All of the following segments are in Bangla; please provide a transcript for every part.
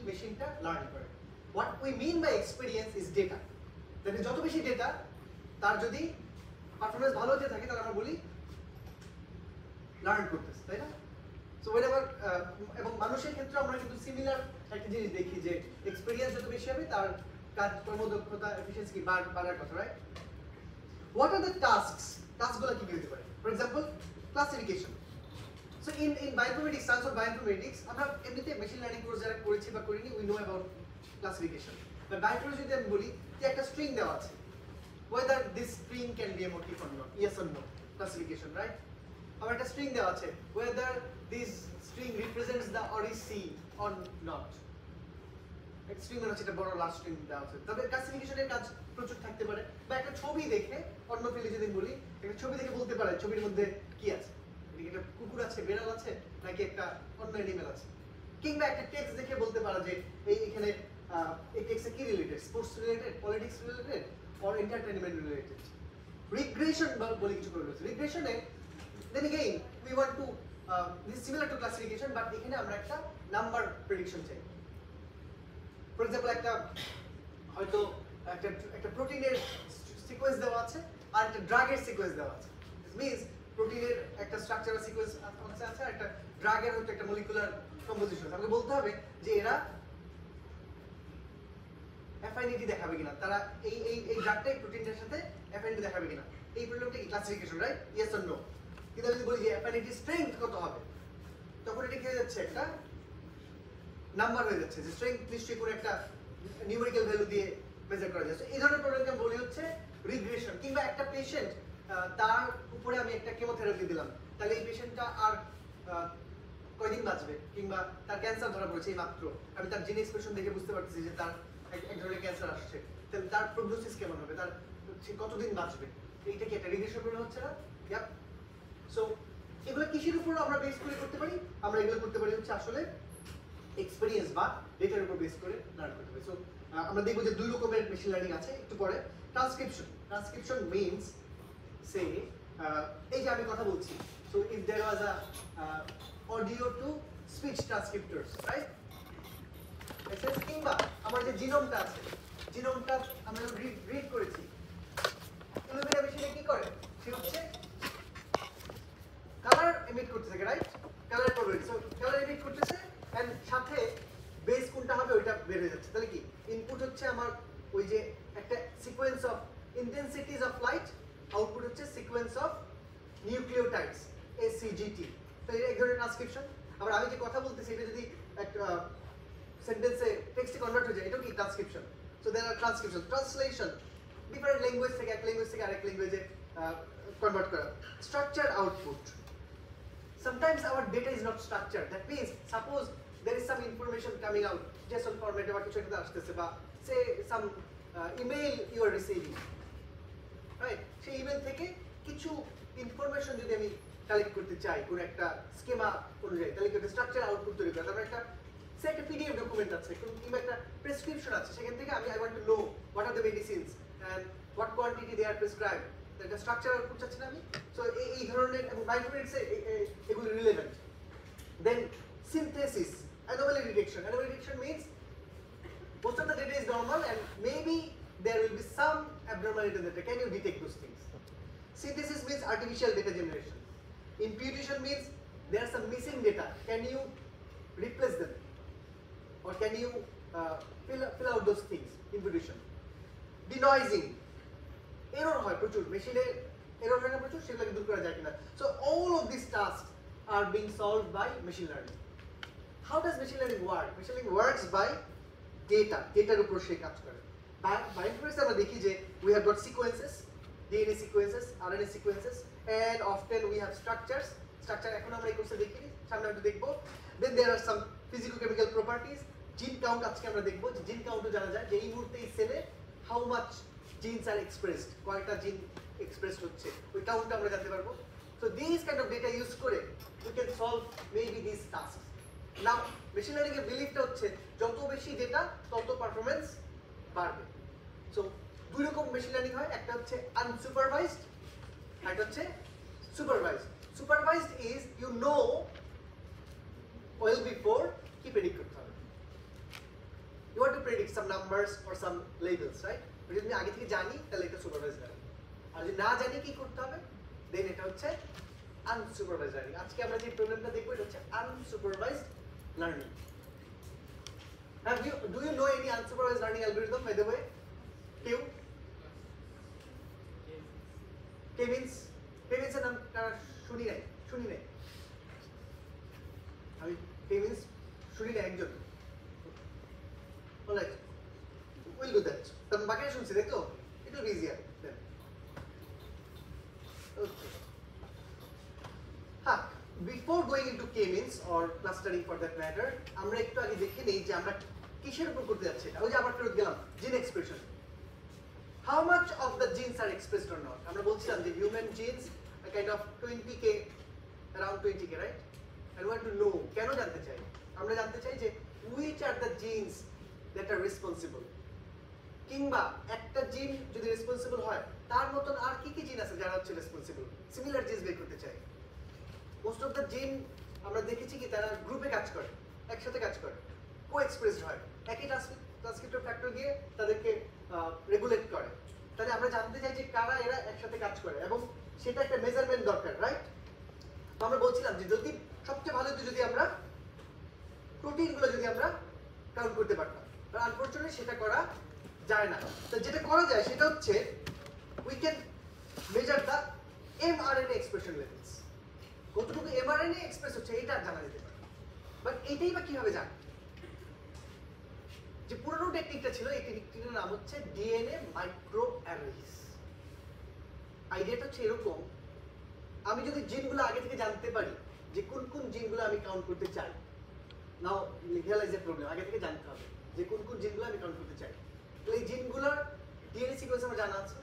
মেশিনটা লার্ন করে। What we mean by experience is data. তাহলে যত বেশি ডেটা তার যদি পারফরমেন্স ভালো হতে থাকে তাহলে আমরা বলি লার্ন করতেছে, তাই না? সো whenever এবং মানুষের ক্ষেত্রে আমরা কিন্তু সিমিলার একটা জিনিস দেখি যে এক্সপেরিয়েন্স যত বেশি হবে তার কাজ কর্মদক্ষতা এফিশিয়েন্সি বাড়ার কথা, রাইট? হোয়াট আর দ্য টাস্কগুলো কি হতে পারে? For example classification. So in bioinformatics, science of bioinformatics আমরা এমনিতে মেশিন লার্নিং কোর্স যারা করেছি বা করিনি we know about classification. But bioinformatics যদি আমি বলি যে একটা স্ট্রিং দেওয়া আছে, whether this string can be a motif or not, yes or no, classification, right? আবার একটা স্ট্রিং দেওয়া আছে whether this string represents the ODC or not, একটা স্ট্রিং মানে হচ্ছে একটা বড় লাস্ট স্ট্রিং দেওয়া আছে। তবে ক্লাসিফিকেশনের কাজ প্রচুর থাকতে পারে, বা একটা ছবি দেখে অন্য ফিল্ডে যদি বলি একটা ছবি দেখে বলতে পারে ছবির মধ্যে কি আছে, এদিকে একটা কুকুর আছে, বেড়াল আছে, নাকি একটা অন্য অ্যানিমেল আছে। কিংবা একটা টেক্সট দেখে বলতে পারে যে এইখানে এই টেক্সটে কি related, sports related, politics related or entertainment related. Regression বলে কিছু করে রয়েছে। রিগ্রেশনে then again we want to this is similar to classification, but এখানে আমরা একটা নাম্বার প্রেডিকশন চাই। ফর এক্সাম্পল একটা হয়তো একটা প্রোটিনের সিকোয়েন্স দেওয়া আছে আর একটা ড্রাগের সিকোয়েন্স দেওয়া আছে। দিস মিন্স প্রোটিনের একটা স্ট্রাকচারাল সিকোয়েন্স আছে আর একটা ড্রাগের হয়তো একটা মলিকুলার কম্পোজিশন। আমাকে বলতে হবে যে এরা অ্যাফাইনিটি দেখাবে কিনা, তারা এই ড্রাগটাই প্রোটিনটার সাথে অ্যাফাইনিটি দেখাবে কিনা। এই প্রবলেমটা কি classification, right? Yes or no. কিন্তু আমি যদি বলি যে অ্যাফাইনিটি স্ট্রেংথ কত হবে, তখন এটা কি হয়ে যাচ্ছে, একটা নাম্বার হয়ে যাচ্ছে যে স্ট্রেংথ নিশ্চয়ই কোনো একটা নিউমেরিক্যাল ভ্যালু দিয়ে মেজার করা যাচ্ছে। এই ধরনের প্রবলেমকে আমি বলি হচ্ছে রিগ্রেশন। কিংবা একটা পেশেন্ট তার উপরে আমি একটা কেমোথেরাপি দিলাম, তাহলে এই পেশেন্টটা আর কয়দিন বাঁচবে, কিংবা তার ক্যান্সার ধরা পড়েছে এই মাত্র, আমি তার জিন এক্সপ্রেশন দেখে বুঝতে পারতেছি যে তার এক ধরনের ক্যান্সার আসছে, তাহলে তার প্রগনোসিস কেমন হবে, তার কতদিন বাঁচবে, এইটা কি একটা রিগ্রেশন প্রবলেম হচ্ছে না? ইয়াপ। সো এগুলো কিসের উপর আমরা বেস করে করতে পারি? আমরা এগুলো করতে পারি হচ্ছে আসলে এক্সপেরিয়েন্স বা ডেটার উপর বেস করে লার্ন করতে পারি। সো আমরা দেখব যে দুই রকমের মেশিন লার্নিং আছে একটু পরে। ট্রান্সক্রিপশন মিন্স সে এই যে আমি কথা বলছি, so if there was a audio to speech transcriptors, right? কিংবা আমার যে জিনোমটা আছে, জিনোমটা আমরা রিড করেছি, ইলুমিনা মেশিনে কি করে, সে হচ্ছে কালার এমিট করতেছে, right? Colour probability, so colour emit করতেছে এন্ড সাথে বেস কোনটা হবে ওইটা বের হয়ে যাচ্ছে। তাহলে কি ইনপুট হচ্ছে আমার ওই যে একটা sequence of intensities of light, output হচ্ছে সিকোয়েন্স অফ নিউক্লিওটাইডস এসিজিটি। তো এই ধরনের ট্রান্সক্রিপশন। আবার আমি যে কথা বলতেছি এটা যদি একটা সেন্টেন্সে টেক্সটে কনভার্ট হয়ে যায়, এটাও কি transcription. So there are transcription, translation, different language থেকে এক ল্যাঙ্গুয়েজ থেকে আরেক ল্যাঙ্গুয়েজে কনভার্ট করা। Structure output, sometimes our data is not structured. That means suppose there is some information coming out JSON format বা কিছু একটা আসতেছে, বা say some email you are receiving, right? সেই ইমেল থেকে কিছু ইনফরমেশন যদি আমি কালেক্ট করতে চাই কোন একটা স্কিমা অনুযায়ী, তাহলে কি একটা স্ট্রাকচার আউটপুট তৈরি করা। তারপর একটা সে একটা পিডিএফ ডকুমেন্ট আছে কিংবা একটা প্রেসক্রিপশন আছে, সেখান থেকে আমি I want to know what are the medicines and what quantity they are prescribed, একটা স্ট্রাকচার আউটপুট চাচ্ছি না আমি। সো এই ধরনের এবং বায়োইনফরমেটিক্সে এগুলো relevant. Then synthesis, anomaly detection. Anomaly detection means most of the data is normal and maybe there will be some abnormality in the data. Can you detect those things? Synthesis means artificial data generation. Imputation means there are some missing data. Can you replace them? Or can you fill out those things? Imputation. Denoising. Error হয় প্রচুর, মেশিনে এরর হয় না প্রচুর, সেগুলোকে দূর করা যায় কিনা। So all of these tasks are being solved by machine learning. How does machine learning work? Machine learning works by data. Dataর উপর সে কাজ করে। Bioinformatics আমরা দেখি যে we have got sequences, DNA sequences, RNA sequences, and often we have structures. Structure এখন আমরা এই কোর্সে দেখিনি, সামনে আমরা দেখব। Then there are some physicochemical properties. Gene count আজকে আমরা দেখব, যে gene count জানা যায় যে এই মুহূর্তে এই সেলে how much genes are expressed, কয়টা জিন এক্সপ্রেসড হচ্ছে, ওই কাউন্টটা আমরা জানতে পারবো। So these kind of data use করে we can solve maybe these tasks. Now machine learning এর বিলিফটা হচ্ছে যত বেশি ডেটা তত পারফরম্যান্স বাড়বে। সো দুই রকম মেশিন লার্নিং হয়, একটা হচ্ছে আনসুপারভাইজড, একটা হচ্ছে supervised. Supervised is you know well before কি প্রেডিক্ট করতে হবে। predict some numbers or some labels, right? যদি আমি আগে থেকে জানি তাহলে এটা সুপারভাইজড লার্নিং, আর যদি না জানি কি করতে হবে দেন এটা হচ্ছে আনসুপারভাইজড লার্নিং। আজকে আমরা যে প্রবলেমটা দেখবো এটা হচ্ছে unsupervised learning. Do you know any unsupervised learning algorithm by the way? কেউ? K-means এর নাম শুনি নাই আমি K-means শুনি নাই একজন। Alright, we'll do that. তখন বাকিটা শুনছি তাই তো? It will be easier then. Okay. Before going into K-means or clustering for that matter, আমরা একটু আগে দেখে নেই যে আমরা কিসের উপর করতে যাচ্ছি এটা। ওই যে আবার ফেরত গেলাম জিন expression. How much of the genes are expressed or not? আমরা বলছিলাম যে human genes are kind of 20k, around 20k, right? And we want to know, কেন জানতে চাই? আমরা জানতে চাই যে which are the genes that are responsible? কিংবা একটা জিন যদি রেসপন্সিবল হয় তার মতন আর কি কি জিন আছে যারা হচ্ছে রেসপন্সিবল? সিমিলার জিনস বের করতে চাই। মোস্ট অফ দ্য জিন আমরা দেখেছি কি তারা গ্রুপে কাজ করে, একসাথে কাজ করে, কো এক্সপ্রেসড হয়, একই ট্রান্সক্রিপ্টর ফ্যাক্টর গিয়ে তাদেরকে রেগুলেট করে। তাহলে আমরা জানতে চাই যে কারা এরা একসাথে কাজ করে এবং সেটা একটা মেজারমেন্ট দরকার, রাইট? তো আমরা বলছিলাম যে যদি সবচেয়ে ভালো যদি আমরা প্রোটিনগুলো যদি আমরা কাউন্ট করতে পারতাম, বাট আনফরচুনেটলি সেটা করা যায় না। তো যেটা করা যায় সেটা হচ্ছে we can measure the mRNA expression levels. কতটুকু mRNA এক্সপ্রেস হচ্ছে এটা জানা যেতে পারে, বাট এইটাই বা কিভাবে জানা? যে পুরনো টেকনিকটা ছিল এই টেকনিকটার নাম হচ্ছে ডিএনএ মাইক্রো অ্যারেস। আইডিয়াটা হচ্ছে এরকম, আমি যদি জিনগুলো আগে থেকে জানতে পারি যে কোন কোন জিনগুলো আমি কাউন্ট করতে চাই, নাও রিয়ালাইজ এর প্রবলেম, আগে থেকে জানতে হবে যে কোন কোন জিনগুলো আমি কাউন্ট করতে চাই। তাহলে এই জিনগুলোর ডিএনএ সিকোয়েন্স আমার জানা আছে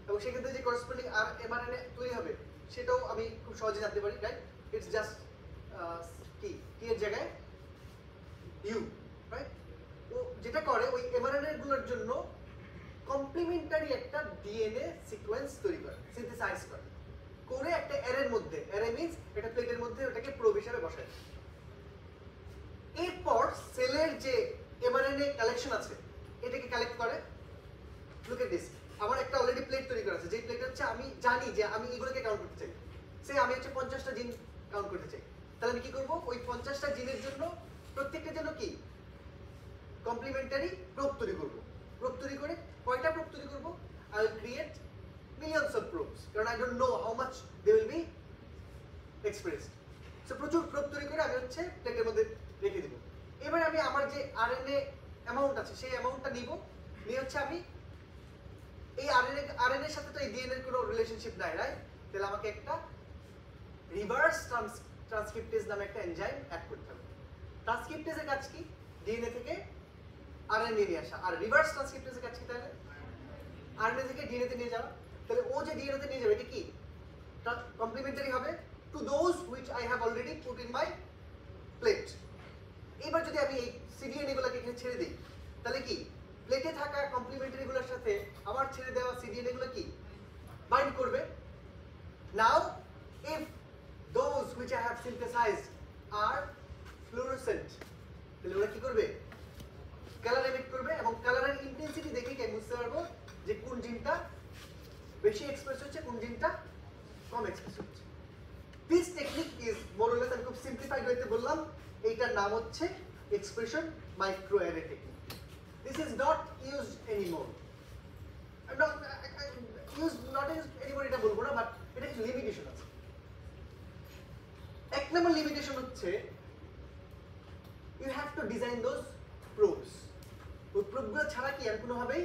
এবং সেক্ষেত্রে যে করসপন্ডিং আর এমআরএনএ তৈরি হবে সেটাও আমি খুব সহজে জানতে পারি, রাইট? ইটস জাস্ট কি এর জায়গায় ইউ, রাইট? ও যেটা করে ওই এমআরএনএ গুলোর জন্য কমপ্লিমেন্টারি একটা ডিএনএ সিকোয়েন্স তৈরি করে, সিনথেসাইজ করে একটা অ্যারের মধ্যে, অ্যারে মিন্স একটা প্লেটের মধ্যে ওটাকে প্রোব হিসাবে বসায়। এরপর সেলের যে এমআরএনএ কালেকশন আছে এটাকে কালেক্ট করে। লুক এট দিস, আমার একটা অলরেডি প্লেট তৈরি করা আছে, যে প্লেট হচ্ছে আমি জানি যে আমি এগুলোকে কাউন্ট করতে চাই। সে আমি হচ্ছে 50টা জিন কাউন্ট করতে চাই, তাহলে আমি কি করব? ওই 50টা জিনের জন্য প্রত্যেকটার জন্য কি কমপ্লিমেন্টারি প্রোব তৈরি করব। প্রোব তৈরি করে কয়টা প্রোব তৈরি করব? I will create millions of probes, কারণ I don't know how much they will be expressed. So প্রচুর প্রোব তৈরি করে আমি হচ্ছে প্লেটের মধ্যে রেখে দেব। এবার আমি আমার যে আরএনএ অ্যামাউন্ট আছে সেই অ্যামাউন্টটা নিব, নিয়ে হচ্ছে আমি এই আরএনএর সাথে তো এই ডিএনএর কোনো রিলেশনশিপ নাই, রাইট? তাহলে আমাকে একটা রিভার্স ট্রান্সক্রিপ্টেজ নামে একটা এনজাইম অ্যাড করতে হবে। ট্রান্সক্রিপ্টেজের কাজ কি? ডিএনএ থেকে আরএনএ নিয়ে আসা। আর রিভার্স ট্রান্সক্রিপ্টেজের কাজ কি? তাহলে আরএনএ থেকে ডিএনএ তে নিয়ে যাওয়া। তাহলে ও যে ডিএনএ তে নিয়ে যাবে এটা কি কমপ্লিমেন্টারি হবে to those which I have already put in my plate. এবার যদি আমি এই সিডিএনএ গুলোকে এখানে ছেড়ে দিই তাহলে কি প্লেটে থাকা কমপ্লিমেন্টারি গুলোর সাথে আমার ছেড়ে দেওয়া সিডিএনএ গুলো কি বাইন্ড করবে। Now if those which I have synthesized are fluorescent, তাহলে ওরা কি করবে? কালার এমিট করবে এবং কালারের ইন্টেন্সিটি দেখে কি বুঝতে পারবো যে কোন জিনটা বেশি এক্সপ্রেস হচ্ছে, কোন জিনটা কম এক্সপ্রেস হচ্ছে। This technique is more or less, আমি খুব সিম্পলিফাইড ওয়েতে বললাম, এইটার নাম হচ্ছে expression micro array technique. This is not used anymore. I'm not used anymore এটা বলবো না, বাট এটা কিছু লিমিটেশন আছে। এক নম্বর লিমিটেশন হচ্ছে you have to design those probes. ওই প্রোবগুলো ছাড়া কি আর কোনোভাবেই,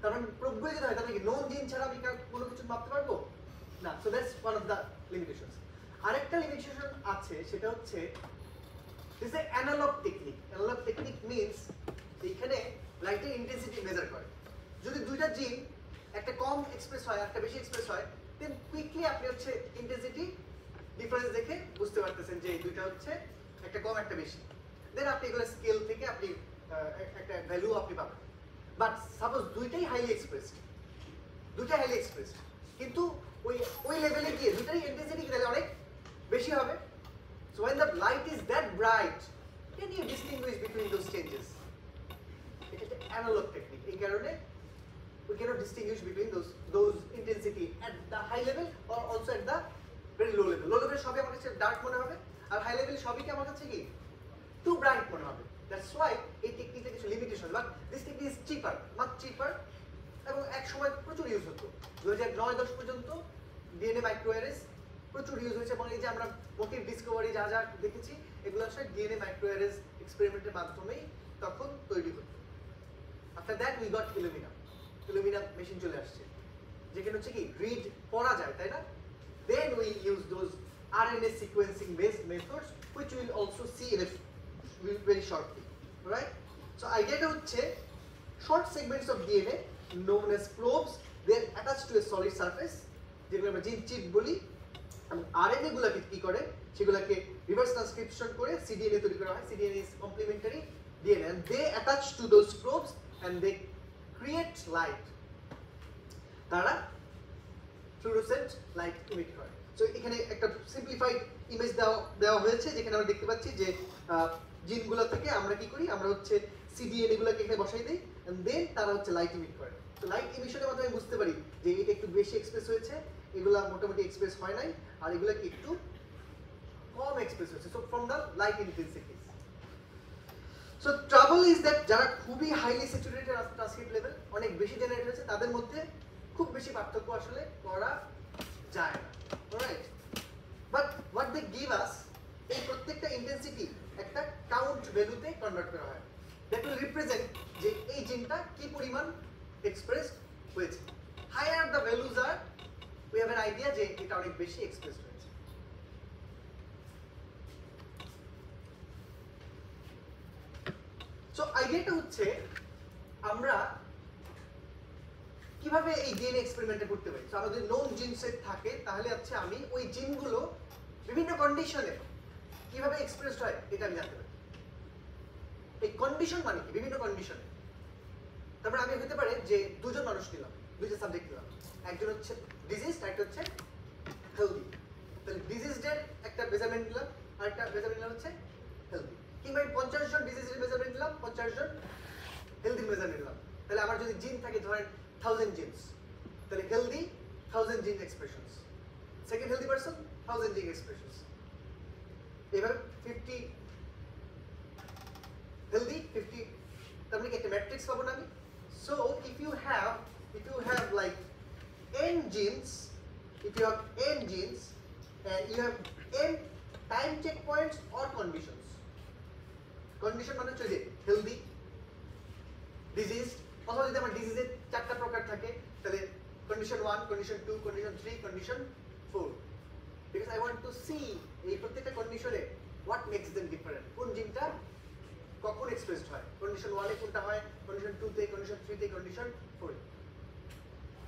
কারণ প্রোবগুলো যদি হয় তাহলে কি নোন জিন ছাড়া আমি কোনো কিছু মাপতে পারবো না। So that's one of the limitations. আরেকটা লিমিটেশন আছে সেটা হচ্ছে this a analogue technique. Analogue technique means এখানে লাইটের ইন্টেন্সিটি মেজার করে। যদি দুইটা জিন একটা কম এক্সপ্রেস হয় একটা বেশি এক্সপ্রেস হয়, দেন কুইকলি আপনি হচ্ছে ইন্টেন্সিটি ডিফারেন্স দেখে বুঝতে পারতেছেন যে এই দুইটা হচ্ছে একটা কম একটা বেশি। দেন আপনি এগুলো স্কেল থেকে আপনি একটা ভ্যালু আপনি পাবেন। বাট সাপোজ দুইটাই হাইলি এক্সপ্রেসড, কিন্তু ওই লেভেলে গিয়ে দুইটারই ইন্টেন্সিটি তাহলে অনেক বেশি হবে। So when the light is that bright, can you distinguish between those changes? Analogue technique. এই কারণে we cannot distinguish between those intensity at the high level or also at the very low level. Low level সবই আমার কাছে ডার্ক মনে হবে, আর হাই লেভেল সবই কি আমার কাছে কি টু ব্রাইট মনে হবে। দ্যাটস ওয়াই এই টেকনিকের কিছু limitation, but this technique is cheaper, much cheaper, এবং এক সময় প্রচুর ইউজ হতো। 2009-10 পর্যন্ত ডিএনএ মাইক্রোঅ্যারেস প্রচুর ইউজ হয়েছে, এবং এই যে আমরা মোটিভ ডিসকভারি যা যা দেখেছি এগুলো আসলে ডিএনএ মাইক্রোঅ্যারেস এক্সপেরিমেন্টের মাধ্যমেই তখন তৈরি হতো। After that we got Illumina machine চলে আসছে, যেখানে হচ্ছে কি রিড পড়া যায়, তাই না? Then we use those RNA sequencing based methods which we will also see in a very shortly, right? So idea হচ্ছে short segments of DNA known as probes, they are attached to a solid surface, যেগুলো আমরা জিন চিপ বলি, এবং RNA গুলোকে কি করে সেগুলোকে রিভার্স ট্রান্সক্রিপশন করে cDNA তৈরি করা হয়। cDNA is complementary DNA and they attach to those probes and they create light, তারা ফ্লুরোসেন্ট লাইট ইমিট করে। সো এখানে একটা সিম্পলিফাইড ইমেজ দেওয়া হয়েছে, যেখানে আমরা দেখতে পাচ্ছি যে জিনগুলো থেকে আমরা কি করি, আমরা হচ্ছে সিডিএনএ গুলোকে এখানে বসাই দিই এন্ড দেন তারা হচ্ছে লাইট ইমিট করে। তো লাইট ইমিশনের মাধ্যমে আমি বুঝতে পারি যে এটা একটু বেশি এক্সপ্রেস হয়েছে, এগুলা মোটামুটি এক্সপ্রেস হয় নাই, আর এগুলা কি একটু কম এক্সপ্রেস হয়েছে। So from the light intensity. So trouble is that যারা খুবই হাইলি স্যাচুরেটেড ট্রান্সক্রিপ্ট লেভেল অনেক বেশি জেনারেট হয়েছে, তাদের মধ্যে খুব বেশি পার্থক্য আসলে করা যায় না, alright? But what they give us, এই প্রত্যেকটা ইন্টেন্সিটি একটা কাউন্ট ভ্যালুতে কনভার্ট করা হয়, দ্যাট উইল রিপ্রেজেন্ট যে এই জিনটা কি পরিমাণ এক্সপ্রেস হয়েছে। Higher the values are, we have an idea যে এটা অনেক বেশি এক্সপ্রেস হয়েছে। সো আইডিয়াটা হচ্ছে আমরা কিভাবে এই ডিএনএ এক্সপেরিমেন্টটা করতে পারি। সো আমাদের নোন জিন সেট থাকে, তাহলে হচ্ছে আমি ওই জিনগুলো বিভিন্ন কন্ডিশনে কিভাবে এক্সপ্রেসড হয় এটা আমি জানতে পারি। এই কন্ডিশন মানে কি, বিভিন্ন কন্ডিশনে। তারপর আমি হতে পারে যে দুজন মানুষ নিলাম, দুইটা সাবজেক্ট নিলাম, একজন হচ্ছে ডিজিজ আর একটা হচ্ছে হেলদি। তাহলে ডিজিজডের একটা মেজারমেন্ট নিলাম আর একটা মেজারমেন্ট নিলাম হচ্ছে হেলদি। কিংবা আমি 50 জন ডিজিজের মেজারমেন্ট নিলাম, 50 জন হেলদি মেজারমেন্ট নিলাম। তাহলে আমার যদি জিন থাকে ধরেন 1000 genes, তাহলে healthy 1000 gene expressions, second healthy person 1000 gene expressions, এবার 50 healthy 50, তার মানে একটা ম্যাট্রিক্স পাবো না আমি। So if you have like n genes, if you have n genes and you have n time checkpoints or conditions, condition মানে হচ্ছে যে healthy, diseased, অথবা যদি আমার ডিজিজের 4টা প্রকার থাকে তাহলে condition 1, condition 2, condition 3, condition 4, because I want to see এই প্রত্যেকটা কন্ডিশনে হোয়াট মেক্স देम ডিফারেন্ট, কোন জিনটা কখন এক্সপ্রেসড হয়, কন্ডিশন 1 এ কোনটা হয়, কন্ডিশন 2 তে, কন্ডিশন 3 তে, কন্ডিশন 4 এ।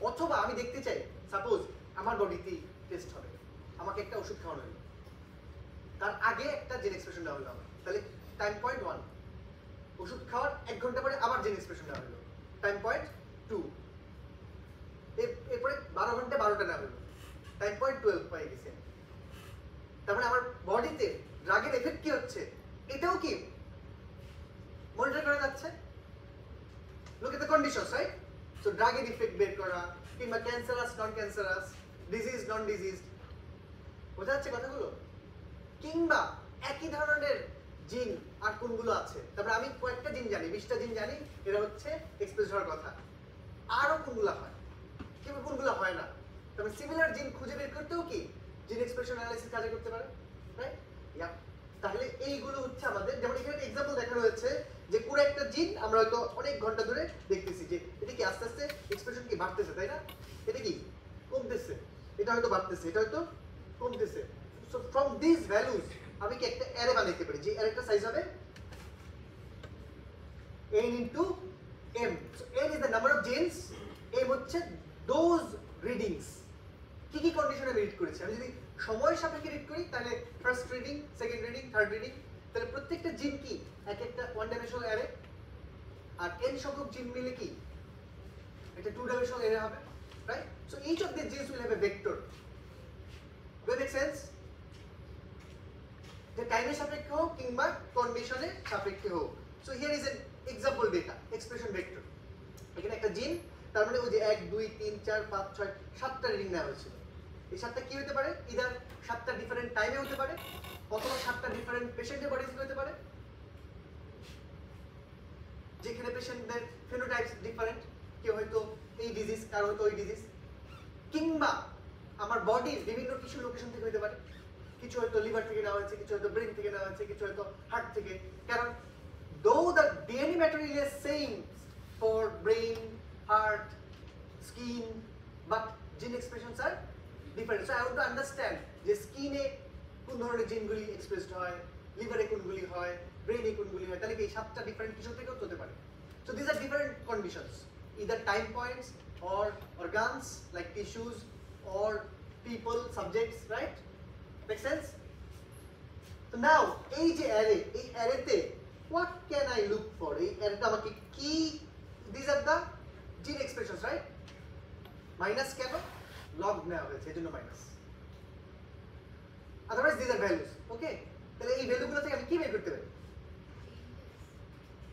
অথবা আমি দেখতে চাই সাপোজ আমার বডিতে টেস্ট হবে, আমাকে একটা ওষুধ খাওয়ানো হলো, তার আগে একটা জিন এক্সপ্রেশন দেওয়া হলো আমার, তাহলে টাইম পয়েন্ট 1, ওষুধ খাওয়ার 1 ঘন্টা পরে আবার জিন এক্সপ্রেশন দেওয়া হলো, টাইম পয়েন্ট 2, এরপরে 12 ঘন্টা 12টা নেওয়া হলো, টাইম পয়েন্ট 12 পাই গেছে। তার মানে আমার বডিতে ড্রাগের এফেক্ট কি হচ্ছে এটাও কি মনিটর করা যাচ্ছে। Look at the conditions, right? So ড্রাগের ইফেক্ট বের করা, কিংবা cancerous non cancerous, disease non disease, বোঝা যাচ্ছে কথাগুলো? কিংবা একই ধরনের জিন আর কোনগুলো আছে, তারপরে আমি কয়েকটা জিন জানি, 20টা জিন জানি এরা হচ্ছে এক্সপ্রেস হওয়ার কথা, আরো কোনগুলো হয় কিংবা কোনগুলো হয় না। তারপরে সিমিলার জিন খুঁজে বের করতেও কি জিন এক্সপ্রেশন অ্যানালাইসিস কাজে করতে পারে, রাইট? ইয়া, তাহলে এইগুলো হচ্ছে আমাদের, যেমন এখানে একটা এক্সাম্পল দেখানো হয়েছে যে পুরো একটা জিন আমরা হয়তো অনেক ঘন্টা ধরে দেখতেছি যে এটা কি আস্তে আস্তে এক্সপ্রেশন কি বাড়তেছে, তাই না? এটা কি কমতেছে, এটা হয়তো বাড়তেছে, এটা হয়তো কমতেছে। সো ফ্রম দিস ভ্যালুজ আমি কি একটা অ্যারে বানাইতে পারি, যে অ্যারেটা সাইজ হবে n into m. So n is the number of genes, m হচ্ছে those readings, কি কি কন্ডিশনে আমি রিড করেছি। আমি যদি সময় সাপেক্ষে রিড করি তাহলে first reading, second reading, third reading, তাহলে প্রত্যেকটা জিন কি এক একটা ওয়ান ডাইমেনশনাল অ্যারে, আর n সংখ্যক জিন মিলে কি একটা টু ডাইমেনশনাল অ্যারে হবে, right? So each of the genes will have a vector. Do it make sense? যে টাইমের সাপেক্ষে হোক কিংবা কন্ডিশনের সাপেক্ষে হোক। So here is a example data expression vector. এখানে একটা জিন, তার মানে ওই যে 1 2 3 4 5 6 7টা রিডিং নেওয়া হয়েছিল। এই 7টা কি হতে পারে? ইদার 7টা ডিফারেন্ট টাইমে হতে পারে, অথবা 7টা ডিফারেন্ট পেশেন্টের বডি থেকে হতে পারে, যেখানে পেশেন্টদের ফেনোটাইপস ডিফারেন্ট, কেউ হয়তো এই ডিজিজ, কারো হয়তো ওই ডিজিজ, কিংবা আমার বডির বিভিন্ন টিস্যু লোকেশন থেকে হতে পারে, কিছু হয়তো লিভার থেকে নেওয়া হয়েছে, কিছু হয়তো ব্রেন থেকে নেওয়া হয়েছে, কিছু হয়তো হার্ট থেকে। কারণ though the DNA material is same for brain, heart, skin, but gene expressions are different. So I want to understand যে স্কিনে কোন ধরনের জিনগুলি এক্সপ্রেসড হয়, লিভারে কোনগুলি হয়, ব্রেনে কোনগুলি হয়, তাহলে কি এই 7টা ডিফারেন্ট কিছু থেকেও হতে পারে। So these are different conditions, either time points or organs like tissues or people, subjects, right? Make sense? So now এই যে অ্যারে, এই অ্যারেতে what can I look for? এই অ্যারেটা আমাকে কি, these are the gene expressions, right? Minus কেন? লগ নেওয়া হয়েছে এজন্য minus, otherwise these are values. Okay, তাহলে এই ভ্যালুগুলো থেকে আমি কি বের করতে পারি?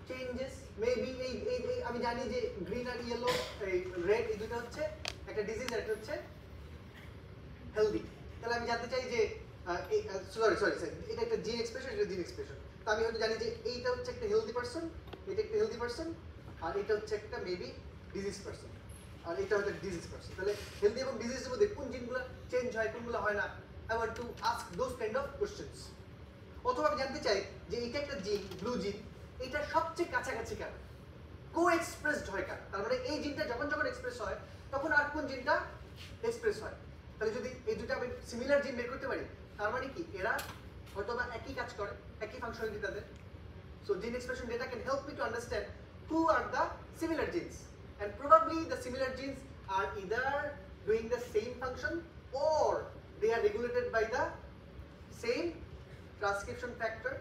চেঞ্জেস মেবি এই আমি জানি যে গ্রিন আর ইয়েলো, এই রেড, এই দুটো হচ্ছে একটা ডিজিজ আর একটা হচ্ছে হেলদি। তাহলে আমি জানতে চাই যে সরি এটা একটা জিন এক্সপ্রেশন, এটা জিন এক্সপ্রেশন। তো আমি হয়তো জানি যে এইটা হচ্ছে একটা হেলদি পারসন, এটা একটা হেলদি পারসন, আর এটা হচ্ছে একটা মেবি ডিজিজ পারসন, আর এটা হচ্ছে ডিজিজ পারসন। তাহলে হেলদি এবং ডিজিজের মধ্যে কোন জিনগুলো চেঞ্জ হয়, কোনগুলো হয় না, I want to ask those kind of questions. অথবা আমি জানতে চাই যে এটা একটা জিন, ব্লু জিন, এটা সবচেয়ে কাছাকাছি কেন, কো এক্সপ্রেসড হয় কেন, তার মানে এই জিনটা যখন যখন এক্সপ্রেস হয় তখন আর কোন জিনটা এক্সপ্রেস হয়। তাহলে যদি এই দুটো আমি সিমিলার জিন বের করতে পারি, তার মানে কি এরা হয়তোবা একই কাজ করে, একই ফাংশনালিটি তাদের। সো জিন expression data can help me to understand who are the similar genes, and probably the similar genes are either doing the same function or they are regulated by the same transcription factor.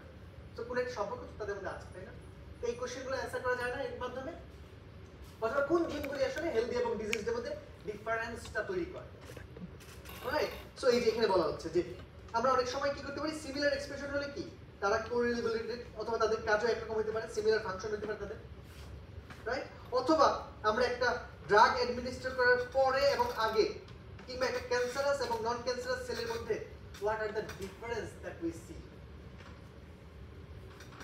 তো কোন একটা সম্পর্ক তাদের মধ্যে আছে, তাই না? তো এই কোশ্চেনগুলো অ্যান্সার করা যায় না এর মাধ্যমে, অথবা কোন জিনগুলি আসলে হেলদি এবং ডিজিজের মধ্যে ডিফারেন্সটা তৈরি করে, রাইট? সো এই যে এখানে বলা হচ্ছে যে আমরা অনেক সময় কি করতে পারি, সিমিলার এক্সপ্রেশন হলে কি তারা কোরিলেটেড, অথবা তাদের কাজও একরকম হতে পারে, সিমিলার ফাংশন হতে পারে তাদের, রাইট? অথবা আমরা একটা ড্রাগ অ্যাডমিনিস্ট্রেট করার পরে এবং আগে, কিংবা একটা ক্যান্সারাস এবং নন ক্যান্সারাস সেলের মধ্যে what are the difference that we see?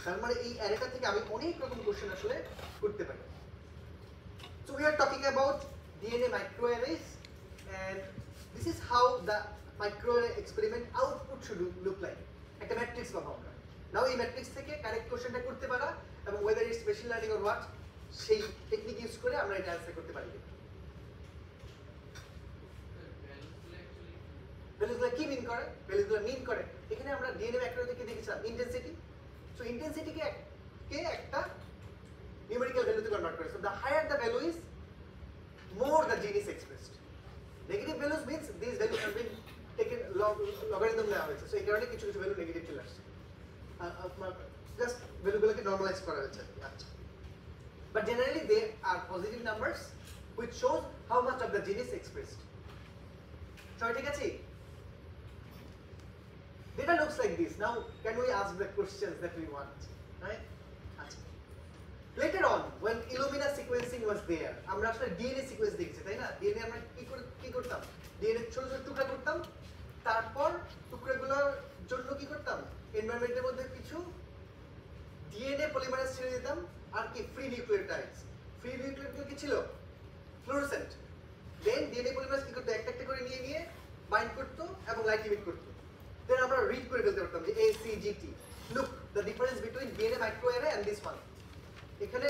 তার মানে এই অ্যারেটা থেকে আমি অনেক রকম কোশ্চেন আসলে করতে পারি। So we are talking about DNA microarrays, and this is how the microarray experiment output should look like. একটা ম্যাট্রিক্স পাবো আমরা। নাও এই ম্যাট্রিক্স থেকে কারেক্ট কোশ্চেনটা করতে পারা এবং whether it's machine learning or what, সেই টেকনিক ইউজ করে আমরা এটা অ্যান্সার করতে পারি। ভ্যালুগুলো কি মিন করে? ভ্যালুগুলো মিন করে এখানে আমরা ডিএনএ ম্যাক্রো থেকে দেখেছিলাম ইন্টেন্সিটি। সো ইন্টেন্সিটিকে একটা নিউমেরিক্যাল ভ্যালুতে কনভার্ট করে। So the higher the value is, more the gene is expressed. Negative values means these values have been taken logarithm নেওয়া হয়েছে। সো এই কারণে কিছু কিছু ভ্যালু নেগেটিভ চলে আসছে, জাস্ট ভ্যালুগুলোকে নরমালাইজ করা হয়েছে। আচ্ছা, but generally they are positive numbers which shows how much of the gene is expressed. So ঠিক আছে, data looks like this. Now can we ask the questions that we want, right? আচ্ছা, later on when Illumina sequencing was there, আমরা আসলে ডিএনএ সিকোয়েন্স দেখছি, তাই না? ডিএনএ আমরা কি করতাম, ডিএনএ ছোট ছোট টুকরা করতাম, তারপর টুকরাগুলোর জন্য কি করতাম, এনভায়রনমেন্টের মধ্যে কিছু ডিএনএ পলিমারেজ ছেড়ে দিতাম, আর কি ফ্রি নিউক্লিওটাইডস। ফ্রি নিউক্লিওটাইড কি ছিল? ফ্লোরোসেন্ট। দেন ডিএনএ পলিমারেজ কি করতো, একটা একটা করে নিয়ে নিয়ে বাইন্ড করতো এবং লাইট ইমিট করতো। দেন আমরা রিড করে ফেলতে পারতাম যে ACGT, look the difference between DNA microarray and this one. এখানে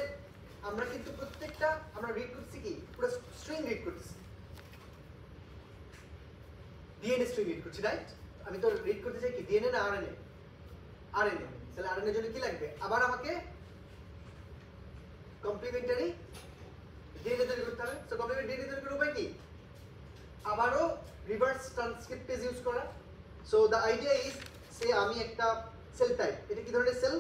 আমরা কিন্তু প্রত্যেকটা আমরা রিড করছি কি, পুরো স্ট্রিং রিড করছি, ডিএনএ স্ট্রিং রিড করছি, রাইট? আমি তো রিড করতে চাই কি, ডিএনএ না আরএনএ? আরএনএ। তাহলে আরএনএ এর জন্য কি লাগবে, আবার আমাকে কমপ্লিমেন্টারি ডিএনএ তৈরি করতে হবে। সো কমপ্লিমেন্টারি ডিএনএ তৈরি করার উপায় কি, আবারও রিভার্স ট্রান্সক্রিপ্টেজ ইউজ করা। সো দ্য আইডিয়া ইজ, সে আমি একটা সেল টাইপ, এটা কি ধরনের সেল,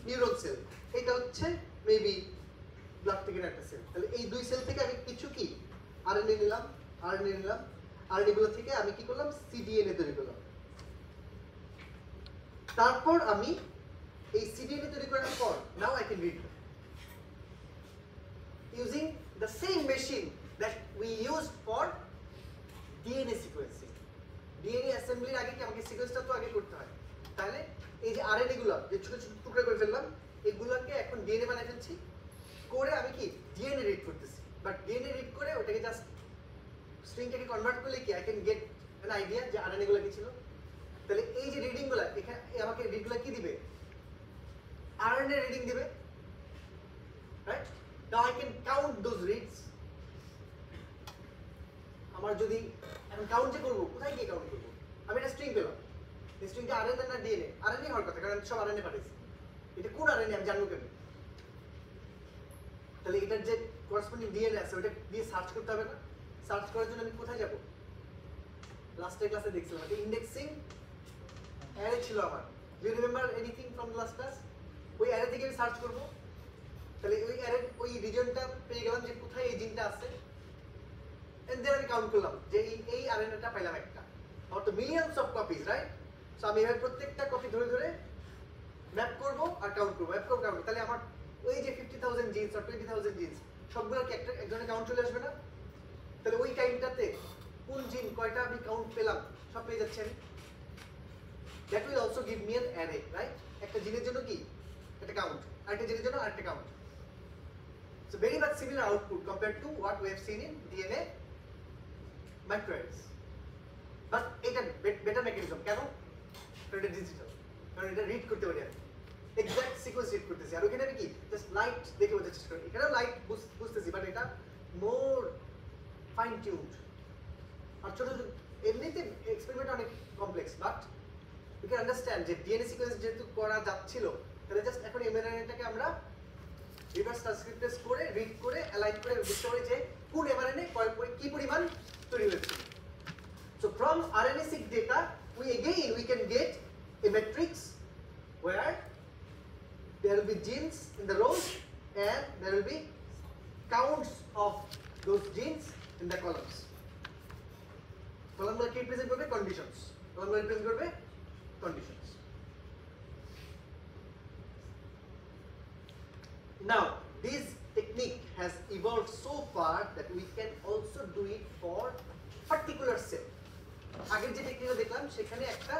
নিউরন সেল, এটা হচ্ছে মেবি ব্লাড থেকে একটা সেল। তাহলে এই দুই সেল থেকে আমি কিছু কি আরএনএ নিলাম, আরএনএ গুলো থেকে আমি কি করলাম, সিডিএনএ তৈরি করলাম। তারপর আমি এই সিডিএনএ তৈরি করার পর now I can read them using the same machine that we used for DNA sequencing. DNA assembly আগে কি আমাকে সিকোয়েন্সটা তো আগে করতে হয়, তাহলে এই যে আরএনএ গুলো যে ছোট ছোট টুকরা করে ফেললাম এগুলোকে এখন ডিএনএ বানাই ফেলছি, করে আমি কি ডিএনএ রিড করতেছি, বাট ডিএনএ রিড করে ওটাকে জাস্ট স্ট্রিংটাকে কনভার্ট করলে কি I can get an idea যে আরএনএ গুলো কি ছিল। তাহলে এই যে রিডিং গুলো এখানে আমাকে রিড গুলো কি দিবে, আরএনএ রিডিং দিবে, right? Now I can count those reads. আমার যদি এখন কাউন্ট যে করবো, কোথায় গিয়ে কাউন্ট করবো? আমি একটা স্ট্রিং পেলাম, এই স্ট্রিংটা আরএনএ না ডিএনএ? আরএনএ হওয়ার কথা, কারণ আমি সব আরএনএ পাঠাইছি। এটা কোন আরএনএ আমি জানবো কেন? তাহলে এটার যে করেসপন্ডিং ডিএনএ আছে ওটা দিয়ে সার্চ করতে হবে না? সার্চ করার জন্য আমি কোথায় যাব? লাস্টের ক্লাসে দেখছিলাম একটা ইন্ডেক্সিং অ্যারে ছিল আমার। You remember anything from last class? ওই অ্যারে থেকে আমি সার্চ করব। তাহলে ওই অ্যারে ওই রিজনটা পেয়ে গেলাম যে কোথায় এই জিনটা আছে, এন্ড দেন আমি কাউন্ট করলাম যে এই আরএনএটা পেলাম একটা। আমার তো millions of copies, right? So আমি এবার প্রত্যেকটা কপি ধরে ধরে ম্যাপ করব আর কাউন্ট করব, ম্যাপ করব কাউন্ট। তাহলে আমার ওই যে 50,000 জিনস আর 20,000 জিনস সবগুলো কি একটা এক ধরনের কাউন্ট চলে আসবে না? তাহলে ওই টাইমটাতে কোন জিন কয়টা আমি কাউন্ট পেলাম সব পেয়ে যাচ্ছি আমি। That will also give me an array, right? একটা জিনের জন্য কি একটা কাউন্ট, আরেকটা জিনের জন্য আরেকটা count. So very much similar output compare to what we have seen in DNA microarrays. But এটা বেটার মেকানিজম। কেন? কারণ এটা ডিজিটাল, কারণ এটা রিড করতে পারি আমি, এক্সাক্ট সিকোয়েন্স রিড করতেছি। আর ওখানে আমি কি জাস্ট লাইট দেখে বোঝার চেষ্টা করি, এখানেও লাইট বুঝতেছি, বাট এটা মোর ফাইন টিউনড। আর ছোট ছোট এমনিতে এক্সপেরিমেন্ট অনেক complex, but you can understand যে ডিএনএ সিকোয়েন্স যেহেতু করা যাচ্ছিল, তাহলে জাস্ট এখন এমআরএনএটাকে আমরা রিভার্স ট্রান্সক্রিপ্টেজ করে রিড করে অ্যালাইন করে বুঝতে পারি যে কোন এমআরএনএ কি পরিমাণ তৈরি হয়েছে। So from RNA-seq data, we can get a matrix where there will be genes in the rows and there will be counts of those genes in the columns. Column কি represent করবে? Conditions. Column represent করবে conditions. Now, this technique has evolved so far that we can also do it for particular cell. আগের যে টেকনিকটা দেখলাম সেখানে একটা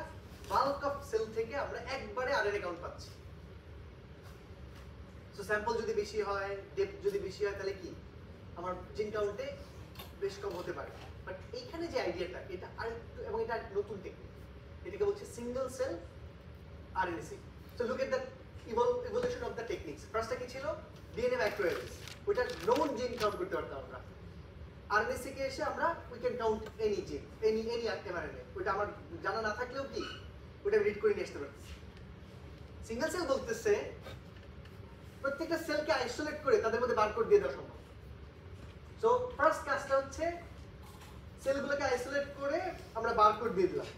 বাল্ক অফ সেল থেকে আমরা একবারে আরএনএ কাউন্ট পাচ্ছি। সো স্যাম্পল যদি বেশি হয়, ডেপথ যদি বেশি হয়, তাহলে কি আমার জিন কাউন্টে বেশ কম হতে পারে। বাট এইখানে যে আইডিয়াটা, এটা আরেকটু, এবং এটা নতুন টেকনিক, এটাকে বলছে single cell RNA seq. So look at the evolution of the techniques. ফার্স্টটা কি ছিল? DNA microarrays. ওইটা নোন জিন কাউন্ট করতে পারতাম আমরা। RNA-seq এসে আমরা we can count any gene, any mRNA। ওটা আমার জানা না থাকলেও কি ওটা রিড করে নিয়ে আসতে পারতেছি। সিঙ্গেল সেল বলতেছে প্রত্যেকটা সেলকে আইসোলেট করে তাদের মধ্যে বারকোড দিয়ে দেওয়া সম্ভব। সো ফার্স্ট কাজটা হচ্ছে সেলগুলোকে আইসোলেট করে আমরা বারকোড দিয়ে দিলাম।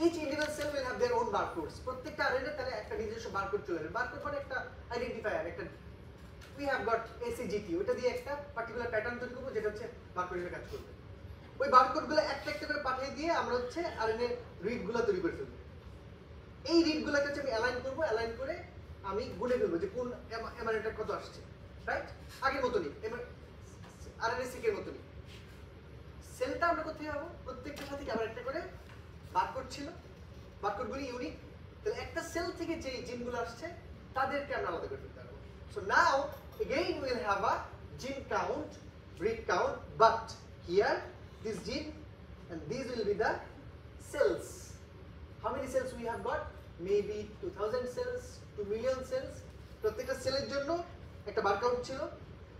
each individual cell will have their own barcodes. প্রত্যেকটা RNA তাহলে একটা নিজস্ব বারকোড চলে আসবে। বারকোড মানে একটা আইডেন্টিফায়ার, একটা we have got ACGT, ওটা দিয়ে একটা পার্টিকুলার প্যাটার্ন তৈরি করব যেটা হচ্ছে বারকোড হিসেবে কাজ করবে। ওই বারকোডগুলো একটা একটা করে পাঠিয়ে দিয়ে আমরা হচ্ছে আরএনএ রিডগুলো তৈরি করে ফেলব। এই রিডগুলোকে হচ্ছে আমি অ্যালাইন করব, অ্যালাইন করে আমি গুনে ফেলবো যে কোন এমআরএনএটা কত আসছে, রাইট? আগের মতনই RNA-seq এর মতনই। সেলটা আমরা কোথায় পাবো? প্রত্যেকটার সাথে আবার একটা করে বারকোড ছিল, বারকোডগুলি ইউনিক। তাহলে একটা সেল থেকে যে জিনগুলো আসছে তাদেরকে আমরা আলাদা করে ফেলতে পারবো। So now again we will have a gene count, read count, but here this gene and these will be the cells. How many cells we have got? Maybe 2000 cells, 2 million cells. প্রত্যেকটা সেলের জন্য একটা বার কাউন্ট ছিল।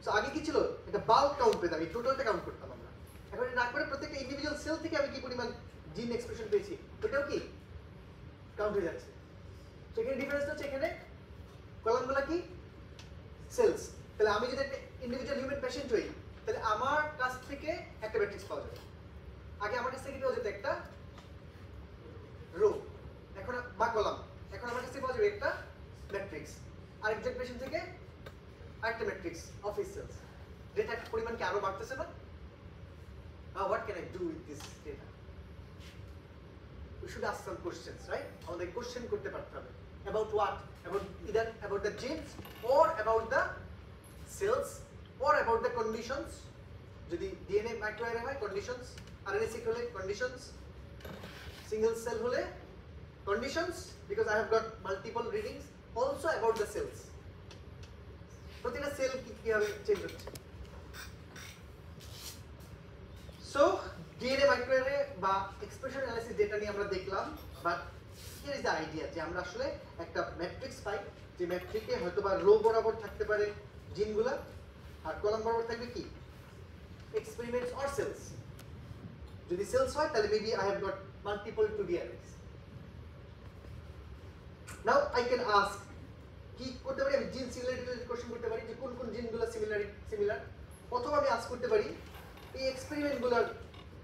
সো আগে কি ছিল? একটা বাল্ক কাউন্ট পেতাম, এই টোটালটা কাউন্ট করতাম আমরা। এখন না করে প্রত্যেকটা ইন্ডিভিজুয়াল সেল থেকে আমি কি পরিমাণ জিন এক্সপ্রেশন পেয়েছি ওটাও কি কাউন্ট হয়ে যাচ্ছে। তো এখানে ডিফারেন্স হচ্ছে এখানে কলামগুলো কি সেলস। তাহলে আমি যদি একটা ইন্ডিভিজুয়াল হিউম্যান পেশেন্ট হই, তাহলে আমার কাছ থেকে একটা ম্যাট্রিক্স পাওয়া যাবে। আগে আমার কাছ থেকে পাওয়া যেত একটা রো, এখন বা কলাম, এখন আমার কাছ থেকে পাওয়া যাবে একটা ম্যাট্রিক্স। আরেকজন পেশেন্ট থেকে আরেকটা ম্যাট্রিক্স অফ হিজ সেলস। ডেটার পরিমাণ কি আরো বাড়তেছে না? What can I do with this data? We should ask some questions, right? আমাদের কোশ্চেন করতে পারতে হবে। About what? either about the genes or about the cells or about the conditions. যদি DNA microarray হয় conditions, RNA seq হলে conditions, single cell হলে conditions, because I have got multiple readings, also about the cells. প্রতিটা সেল কিভাবে চেঞ্জ হচ্ছে। সো DNA microarray বা এক্সপ্রেশন অ্যানালাইসিস ডেটা নিয়ে আমরা দেখলাম, but here is the idea যে আমরা আসলে একটা ম্যাট্রিক্স পাই, যে ম্যাট্রিক্সে হয়তো বা রো বরাবর থাকতে পারে জিনগুলা আর কলাম বরাবর থাকবে কি এক্সপেরিমেন্টস অর সেলস। যদি সেলস হয় তাহলে maybe I have got multiple to be arrays. Now I can ask, কি করতে পারি আমি জিন সিমিলারিটি কোশ্চেন করতে পারি যে কোন কোন জিনগুলো সিমিলার, অথবা আমি আস্ক করতে পারি এই এক্সপেরিমেন্টগুলোর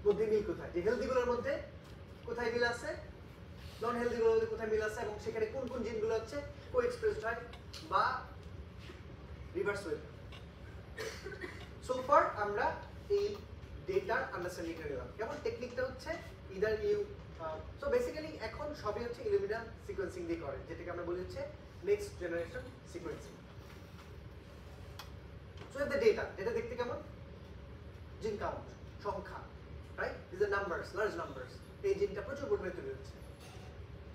মধ্যে মিল কোথায়, যে হেলদিগুলোর মধ্যে কোথায় মিল আছে, নন হেলদিগুলোর মধ্যে কোথায় মিল আছে, এবং সেখানে কোন কোন জিনগুলো হচ্ছে কো এক্সপ্রেসড হয় বা রিভার্স ওয়ে। সো ফার আমরা এই ডেটার আন্ডারস্ট্যান্ডিংটা নিলাম। কেমন টেকনিকটা হচ্ছে ইদার ইউ সো বেসিক্যালি এখন সবই হচ্ছে ইলুমিনা সিকোয়েন্সিং দিয়ে করে, যেটাকে আমরা বলি হচ্ছে next generation sequencing. So the data দেখতে কেমন, জিন কাউন্ট সংখ্যা, right, this are numbers, large numbers. এই জিনটা প্রচুর পরিমাণে তৈরি হচ্ছে,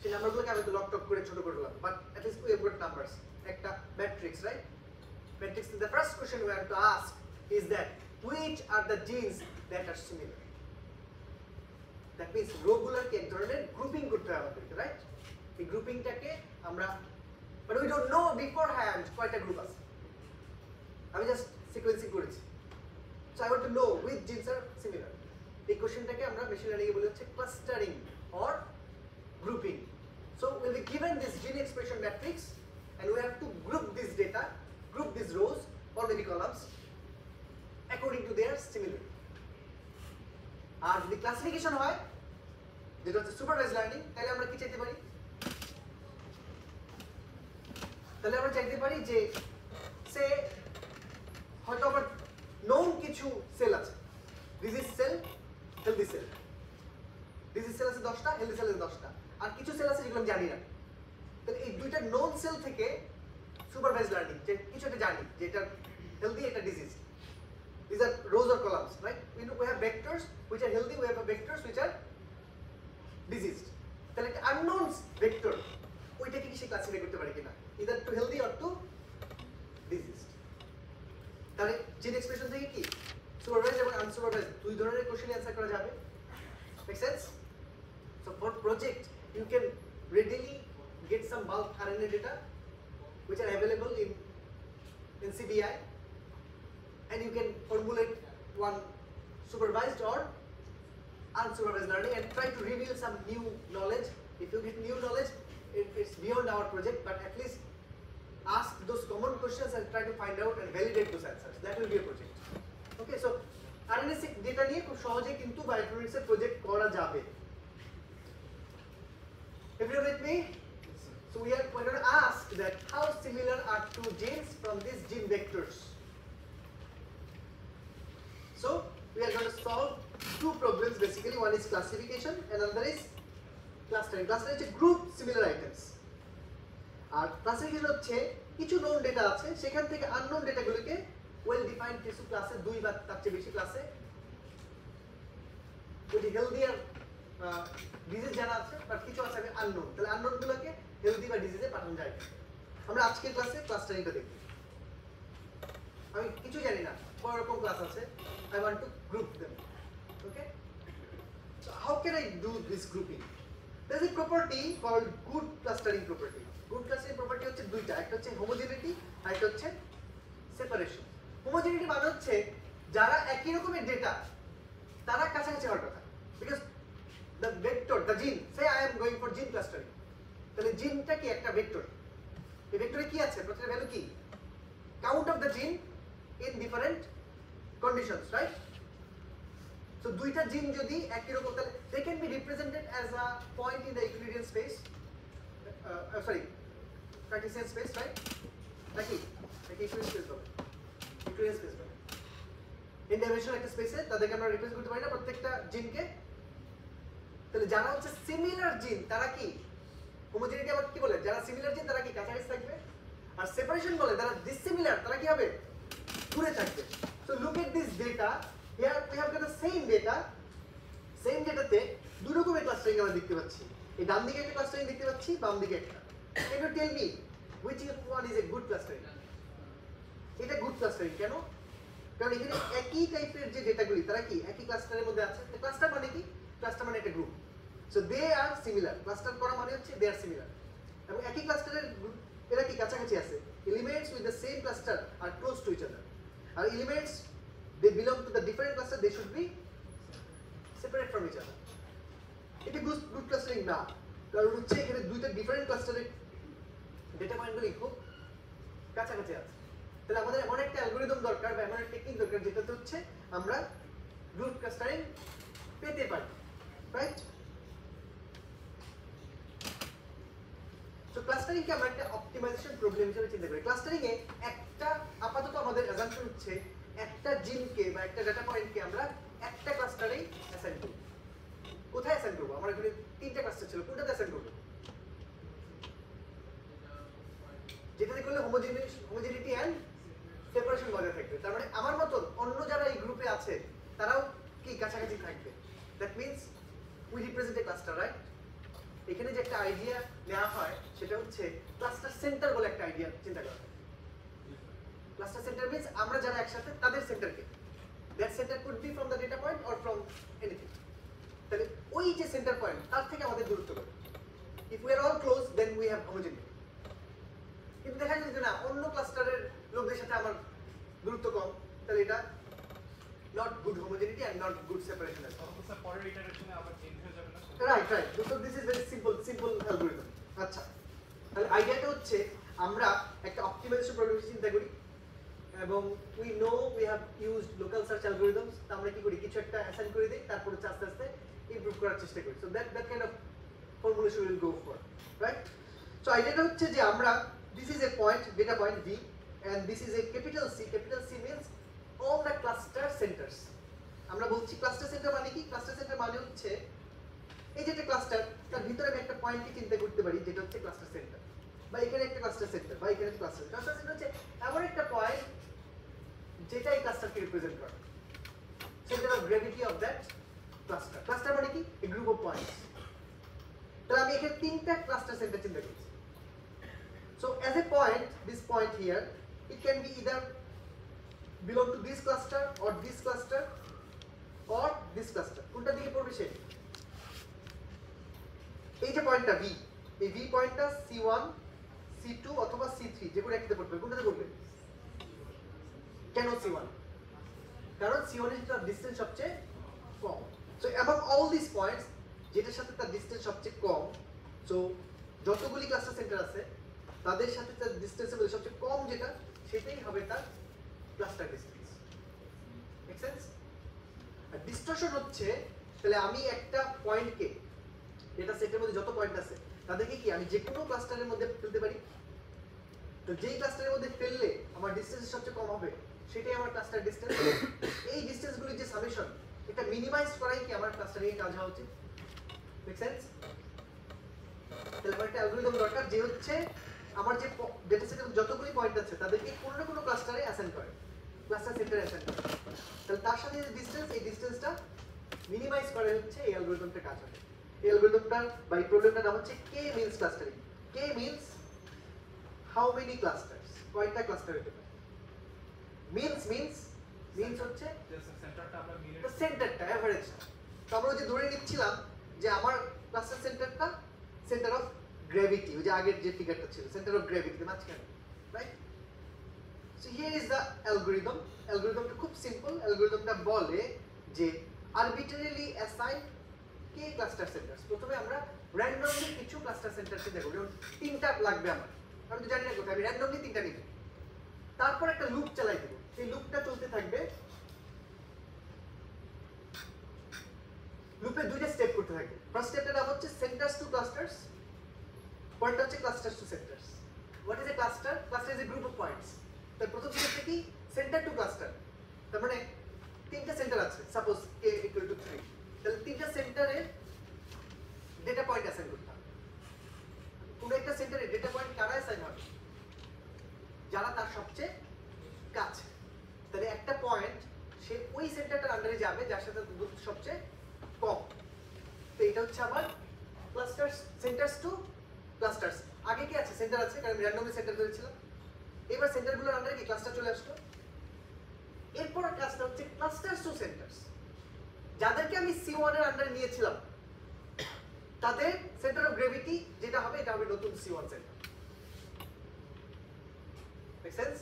সেই নাম্বারগুলোকে আমি তো লকটক করে ছোট করে দিলাম, but at least we have got numbers, একটা matrix, right. Matrix, the first question we have to ask is that which are the genes that are similar. That means রোগুলোকে এক ধরনের গ্রুপিং করতে হবে আমাদেরকে, রাইট। এই গ্রুপিংটাকে আমরা, but we don't know beforehand কয়টা গ্রুপ আছে, আমি জাস্ট সিকোয়েন্সিং করেছি। So I want to know which genes are similar. এই কোশ্চেনটাকে আমরা মেশিন লার্নিং এ বলি হচ্ছে clustering or grouping. So we'll be given this gene expression matrix and we have to group this data, group these rows or maybe columns according to their similarity. আর যদি ক্লাসিফিকেশন হয় যেটা হচ্ছে সুপারভাইজড লার্নিং, তাহলে আমরা কি চাইতে পারি, তাহলে আমরা চাইতে পারি যে সে হয়তো আমার নোন কিছু সেল আছে, disease cell, healthy cell, disease cell আছে 10টা, হেলদি সেল আছে 10টা, আর কিছু সেল আছে যেগুলো আমি জানি না। তাহলে এই দুইটা নোন সেল থেকে সুপারভাইজড লার্নিং, যে কিছু একটা জানি যে এটা হেলদি, এটা disease, these are rows or columns, right? We have vectors which are healthy, we have vectors which are diseased. তাহলে একটা unknown vector ওইটাকে কি সে ক্লাসিফাই করতে পারে কিনা, either to healthy or to diseased। তাহলে জিন এক্সপ্রেশন থেকে কি সুপারভাইজড এবং আনসুপারভাইজড দুই ধরনের কোশ্চেন অ্যানসার করা যাবে। Make sense? So for project you can readily get some bulk RNA data which are available in NCBI, and you can formulate one supervised or unsupervised learning and try to reveal some new knowledge. If you get new knowledge, it's beyond our project, but at least ask those common questions and try to find out and validate those answers. That will be a project. Okay, so RNA-seq data নিয়ে খুব সহজে কিন্তু বায়োইনফরমেটিক্স এর প্রজেক্ট করা যাবে। Everyone with me? So we're going to ask that how similar are two genes from these gene vectors. So we are going to solve two problems basically. One is classification and another is clustering. Clustering is group similar items. আর ক্লাসিফিকেশন হচ্ছে কিছু নোন ডেটা আছে, সেখান থেকে আননোন ডেটাগুলোকে ওয়েল ডিফাইন্ড কিছু ক্লাসে, দুই বা তার চেয়ে বেশি ক্লাসে, ওই যে হেলদি আর ডিজিজ জানা আছে, বাট কিছু আছে আননোন, তাহলে আননোনগুলোকে হেলদি বা ডিজিজে পাঠানো যায়। আমরা আজকের ক্লাসে ক্লাস্টারিংটা দেখব। আমি কিছু জানি না কয় রকম ক্লাস আছে, I want to group them. Okay? So how can I do this grouping? There is a property called good clustering property. Good clustering property হচ্ছে দুইটা, একটা হচ্ছে homogeneity আর একটা হচ্ছে separation. Homogeneity মানে হচ্ছে যারা একই রকমের ডেটা তারা কাছাকাছি হওয়ার কথা, because the vector, the gene, say I am going for gene clustering, তাহলে জিনটা কি একটা ভেক্টর, এই ভেক্টরে কি আছে, প্রত্যেকটা ভ্যালু কি, count of the gene in different conditions, right? So দুইটা জিন যদি একই রকম, তাহলে they can be represented as a point in the Euclidean space, Cartesian space, right? নাকি Euclidean space হবে, Euclidean space হবে, in dimension একটা স্পেসে তাদেরকে আমরা রিপ্রেজেন্ট করতে পারি না প্রত্যেকটা জিনকে। তাহলে যারা হচ্ছে সিমিলার জিন তারা কি হোমোজেনিটি আবার কি বলে, যারা সিমিলার জিন তারা কি কাছাকাছি থাকবে, আর সেপারেশন বলে যারা ডিসিমিলার তারা কি হবে, দূরে থাকবে। So look at this data, here we have got the same data, same ডেটাতে দুই রকমের ক্লাস্টারিং আমরা দেখতে পাচ্ছি। এই ডান দিকে একটা ক্লাস্টারিং দেখতে পাচ্ছি, বাম দিকে একটা। Can you tell me which one is a good clustering? এটা গুড ক্লাস্টারিং কেন? কারণ এখানে একই টাইপের যে ডেটাগুলি তারা কি একই ক্লাস্টারের মধ্যে আছে। ক্লাস্টার মানে কি? ক্লাস্টার মানে একটা group. So they are similar, cluster করা মানে হচ্ছে দে আর সিমিলার, এবং একই ক্লাস্টারের এরা কি কাছাকাছি আছে। Elements with the same cluster are close to each other, আর elements they belong to the different cluster, they should be separate from each other. এটা গুড ক্লাস্টারিং না, কারণ হচ্ছে এখানে দুইটা ডিফারেন্ট ক্লাস্টারের ডেটা পয়েন্টগুলি খুব কাছাকাছি আছে। তাহলে আমাদের এমন একটা অ্যালগরিদম দরকার বা এমন একটা টেকনিক দরকার যেটাতে হচ্ছে আমরা গ্রুপ ক্লাস্টারিং পেতে পারি, রাইট? তো ক্লাস্টারিং কে আমরা একটা অপটিমাইজেশন প্রবলেম হিসেবে চিন্তা করি। ক্লাস্টারিং এ একটা আপাতত আমাদের অ্যাজাম্পশন হচ্ছে একটা জিনকে বা একটা ডেটা পয়েন্টকে আমরা একটা ক্লাস্টারেই অ্যাসাইন করব। কোথায় অ্যাসাইন করব? আমার এখানে তিনটা ক্লাস্টার ছিল, কোনটাতে অ্যাসাইন করব? যেটাতে করলে হোমোজেনিটি এন্ড সেপারেশন বজায় থাকবে। তার মানে আমার মতন অন্য যারা এই গ্রুপে আছে তারাও কি কাছাকাছি থাকবে। That means we represent a cluster, right? এখানে যে একটা আইডিয়া নেওয়া হয় সেটা হচ্ছে ক্লাস্টার সেন্টার বলে একটা আইডিয়া চিন্তা করা হয়। ক্লাস্টার সেন্টার মিন্স আমরা যারা একসাথে তাদের সেন্টারকে, that center could be from the data point or from anything. তাহলে ওই যে সেন্টার পয়েন্ট তার থেকে আমাদের দূরত্ব কত। If we are all close then we have homogeneity. কিন্তু দেখা যায় যে না, অন্য ক্লাস্টারের লোকদের সাথে আমার দূরত্ব কম, তাহলে এটা not good homogeneity and not good separation as well. Also, পরের ইটারেশনে আবার চেঞ্জ হয়ে যাবে না? Right, right. So this is very simple algorithm. আচ্ছা, তাহলে আইডিয়াটা হচ্ছে আমরা একটা অপটিমাইজেশন প্রবলেম চিন্তা করি, এবং we know we have used local search algorithms. তো আমরা কি করি, কিছু একটা অ্যাসাইন করে দেই, তারপর আস্তে আস্তে ইমপ্রুভ করার চেষ্টা করি। So that kind of formulation we will go for, right? So আইডিয়াটা হচ্ছে যে আমরা, this is a point, data point V, and this is a capital C. Capital C means all the cluster centers. আমরা বলছি ক্লাস্টার সেন্টার মানে কি? ক্লাস্টার সেন্টার মানে হচ্ছে এই যে একটা ক্লাস্টার, তার ভিতরে আমি একটা পয়েন্টকে চিন্তা করতে পারি যেটা হচ্ছে ক্লাস্টার সেন্টার, বা এখানে একটা ক্লাস্টার সেন্টার, বা এখানে একটা ক্লাস্টার সেন্টার হচ্ছে এমন একটা পয়েন্ট যেটা এই ক্লাস্টারকে রিপ্রেজেন্ট করে, centre of gravity of that cluster. Cluster মানে কি? এ গ্রুপ অফ পয়েন্টস। তাহলে আমি এখানে তিনটা ক্লাস্টার সেন্টার চিন্তা করছি। So as a point, this point here, it can be either belong to this cluster or this cluster or this cluster. কোনটা দিকে পড়বে সে? এই যে পয়েন্টটা V, এই V পয়েন্টটা C1, C2 অথবা C3 যে কোনো একটাতে পড়বে। কোনটাতে পড়বে? কেন C1? কারণ C1 এর তার ডিসটেন্স সবচেয়ে কম। So among all these points, যেটার সাথে তার ডিসটেন্স সবচেয়ে কম, সো যতগুলি ক্লাস্টার সেন্টার আছে তাদের সাথে তার ডিসটেন্সের মধ্যে সবচেয়ে কম যেটা, সেটাই হবে তার ক্লাস্টার ডিসটেন্স। Make sense? আর ডিস্টরশন হচ্ছে, তাহলে আমি একটা পয়েন্টকে, ডেটা সেটের মধ্যে যত পয়েন্ট আছে তাদেরকে কি আমি যে কোনো ক্লাস্টারের মধ্যে ফেলতে পারি। তো যেই ক্লাস্টারের মধ্যে ফেললে আমার ডিসটেন্স সবচেয়ে কম হবে সেটাই আমার ক্লাস্টার ডিসটেন্স। এই ডিসটেন্সগুলির যে সামেশন, এটা মিনিমাইজ করাই কি আমার ক্লাস্টারিং এর কাজ হওয়া উচিত। Make sense? তাহলে আমার একটা অ্যালগরিদম দরকার যে হচ্ছে আমার যে ডেটা সেটের যতগুলি পয়েন্ট আছে তাদেরকে কোনো না কোনো ক্লাস্টারে অ্যাসাইন করে, ক্লাস্টার সেন্টারে অ্যাসাইন করে। তাহলে তার সাথে যে ডিসটেন্স, এই ডিসটেন্সটা মিনিমাইজ করে হচ্ছে এই অ্যালগরিদমটা কাজ হবে। এই অ্যালগরিদমটার বা এই প্রবলেমটার নাম হচ্ছে K means clustering. K means how many clusters, কয়টা ক্লাস্টার হতে পারে। means হচ্ছে সেন্টারটা আমরা মিলে the সেন্টারটা, এভারেজটা। তো আমরা যে ধরে নিচ্ছিলাম যে আমার ক্লাস্টার সেন্টারটা সেন্টার অফ গ্র্যাভিটি, ওই যে আগের যে ফিগারটা ছিল সেন্টার অফ গ্র্যাভিটি মাঝখানে, right? So here is the algorithm. অ্যালগরিদমটা খুব সিম্পল। অ্যালগরিদমটা বলে যে arbitrarily assign k cluster centers. প্রথমে আমরা র্যান্ডমলি কিছু ক্লাস্টার সেন্টার চিন্তা করব, যেমন তিনটা লাগবে আমার, আমি তো জানি না কোথায়, আমি র্যান্ডমলি তিনটা নিব। তারপর একটা লুপ চালাই দেব, সেই লুপটা চলতে থাকবে। লুপে দুইটা স্টেপ করতে থাকবে। ফার্স্ট স্টেপটার নাম হচ্ছে সেন্টারস টু ক্লাস্টারস, পয়েন্টটা হচ্ছে clusters to centers. What is a cluster? Cluster is a group of points. তার প্রথম স্টেপটা কি? Center to cluster. তার মানে তিনটা সেন্টার আছে, সাপোজ k = 3, তাহলে তিনটা সেন্টারে ডেটা পয়েন্ট অ্যাসাইন করতে হবে। কোনো একটা সেন্টারে ডেটা পয়েন্ট কারা অ্যাসাইন হবে? যারা তার সবচেয়ে কাছে। তাহলে একটা পয়েন্ট সে ওই সেন্টারটার আন্ডারে যাবে যার সাথে দূরত্ব সবচেয়ে কম। তো এটা হচ্ছে আমার ক্লাস্টার্স, সেন্টার্স টু ক্লাস্টার্স। আগে কি আছে? সেন্টার আছে, কারণ আমি র্যান্ডমলি সেন্টার ধরেছিলাম। এবার সেন্টারগুলোর আন্ডারে কি ক্লাস্টার চলে আসলো। এরপর ক্লাস্টার হচ্ছে ক্লাস্টার্স টু সেন্টার্স। যাদেরকে আমি C1 এর আন্ডারে নিয়েছিলাম তাদের সেন্টার অফ গ্র্যাভিটি যেটা হবে এটা হবে নতুন C1 সেন্টার। Make sense?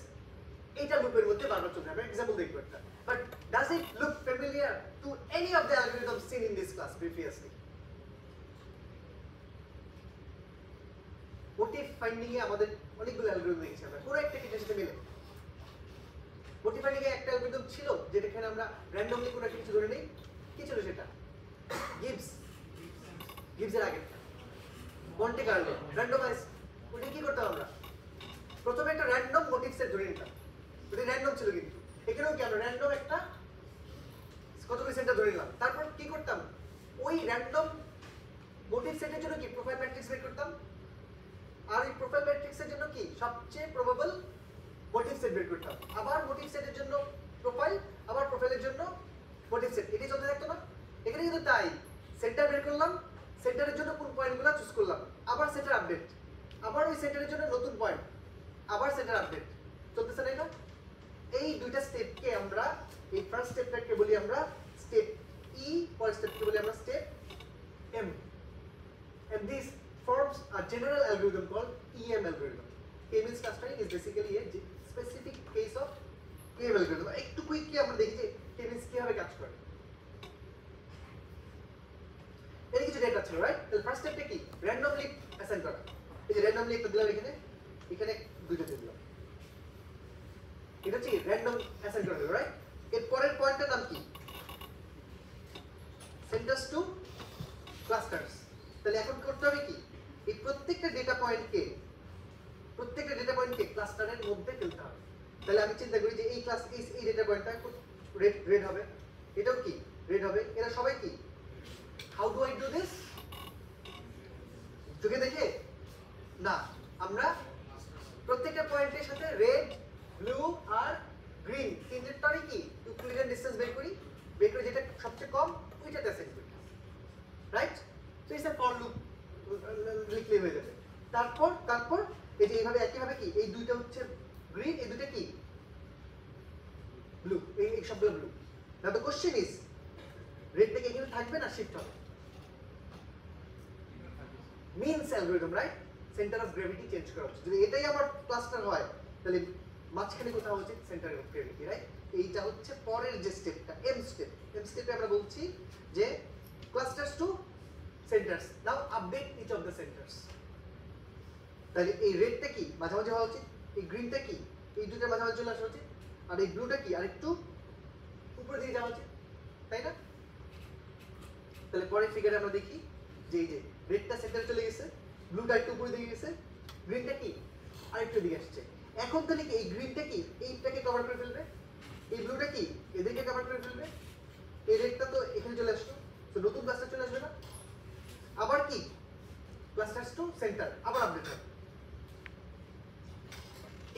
এটা লুপের মধ্যে বারবার চলবে। আমরা एग्जांपल দেখব একটা। But does it look familiar to any of the algorithms seen in this class previously? Motif finding এ আমাদের অনেকগুলো অ্যালগরিদম দেখেছি আমরা, পুরো একটা কিটের সাথে মিলে। মোটিভ ফাইন্ডিং এ একটা অ্যালগরিদম ছিল যেটাখানে আমরা র্যান্ডমলি কোনো একটা কিছু ধরে নেই। কি ছিল সেটা? গিবসের আগে মন্টে কার্লো র্যান্ডমাইজ। ওটা কি করতাম আমরা? প্রথমে একটা র্যান্ডম মোটিভ সেট ধরে নিতাম। ওটা র্যান্ডম ছিল, কিন্তু এখানেও কি আমরা র্যান্ডম একটা কতগুলো সেন্টার ধরে নিলাম। তারপর কি করতাম? ওই র্যান্ডম মোটিভ সেটের জন্য কি প্রোফাইল ম্যাট্রিক্স বের করতাম। আর এই প্রোফাইল ম্যাট্রিক্সের জন্য কি সবচেয়ে প্রবাবল মোটিভ সেট বের করতাম। আবার মোটিভ সেটের জন্য প্রোফাইল, আবার প্রোফাইলের জন্য মোটিভ সেট। এটাই চলতে থাকতো না? এখানে কিন্তু তাই। সেন্টার বের করলাম, সেন্টারের জন্য কোন পয়েন্টগুলো চুজ করলাম, আবার সেন্টার আপডেট, আবার ওই সেন্টারের জন্য নতুন পয়েন্ট, আবার সেন্টার আপডেট। চলতেছে না এটা? এই দুইটা স্টেপকে আমরা, এই ফার্স্ট স্টেপটাকে বলি আমরা স্টেপ ই, পরের স্টেপকে বলি আমরা step M. And this forms a general algorithm called EM algorithm. K-means clustering is basically a specific case of EM algorithm. একটু কুইকলি আমরা দেখি যে K-means কিভাবে কাজ করে। এর কিছু ডেটা ছিল, রাইট? তাহলে ফার্স্ট স্টেপটা কি? র্যান্ডমলি অ্যাসাইন করা। এই যে র্যান্ডমলি একটা দিলাম এখানে, এখানে দুইটা দিলাম। এটা হচ্ছে র্যান্ডম অ্যাসাইন করা হলো, রাইট? এর পরের পয়েন্টটার নাম কি? Centres to clusters. তাহলে এখন করতে হবে কি? এই প্রত্যেকটা ডেটা পয়েন্টকে ক্লাস্টারের মধ্যে ফেলতে হবে। তাহলে আমি চিন্তা করি যে এই ক্লাস এই ডেটা পয়েন্টটা রেড হবে, এটাও কি রেড হবে, এরা সবাই কি? How do I do this? চোখে দেখে না, আমরা প্রত্যেকটা পয়েন্টের সাথে রেড, ব্লু আর গ্রিন তিনটারই কি ইকুইভ্যালেন্ট ডিসটেন্স বের করি, বের করে যেটা সবচেয়ে কম ওইটাতে অ্যাসাইন করি, রাইট? তো এই ফর লুপ লিখলে হয়ে যাবে। তারপর এই যে এইভাবে একইভাবে কি এই দুইটা হচ্ছে গ্রিন, এই দুইটা কি ব্লু, এই সবগুলো blue. Now the question is রেডটা কি এখানে থাকবে না শিফট হবে? Means algorithm, right? Center of gravity change করা হচ্ছে। যদি এটাই আমার ক্লাস্টার হয় তাহলে মাঝখানে কোথাও হচ্ছে সেন্টার অফ গ্র্যাভিটি, রাইট? এইটা হচ্ছে পরের যে স্টেপটা, এম স্টেপ। এম স্টেপে আমরা বলছি যে clusters to centres, now update each of the centres. তাহলে এই রেডটা কি মাঝামাঝি হওয়া উচিত, এই গ্রিনটা কি এই দুটোর মাঝামাঝি চলে আসা উচিত, আর এই ব্লুটা কি আরেকটু উপরে দিকে যাওয়া উচিত, তাই না? তাহলে পরের ফিগারে আমরা দেখি যে এই যে রেডটা সেন্টারে চলে গেছে, ব্লুটা একটু উপরে দিকে গেছে, গ্রিনটা কি আরেকটু দিকে আসছে। এখন তাহলে কি এই গ্রিনটা কি এইটাকে কভার করে ফেলবে, এই ব্লুটা কি এদেরকে কভার করে ফেলবে, এই রেডটা তো এখানে চলে আসলো, তো নতুন ক্লাস্টার চলে আসবে না? আবার কি ক্লাস্টার্স টু সেন্টার আবার আপডেট হবে।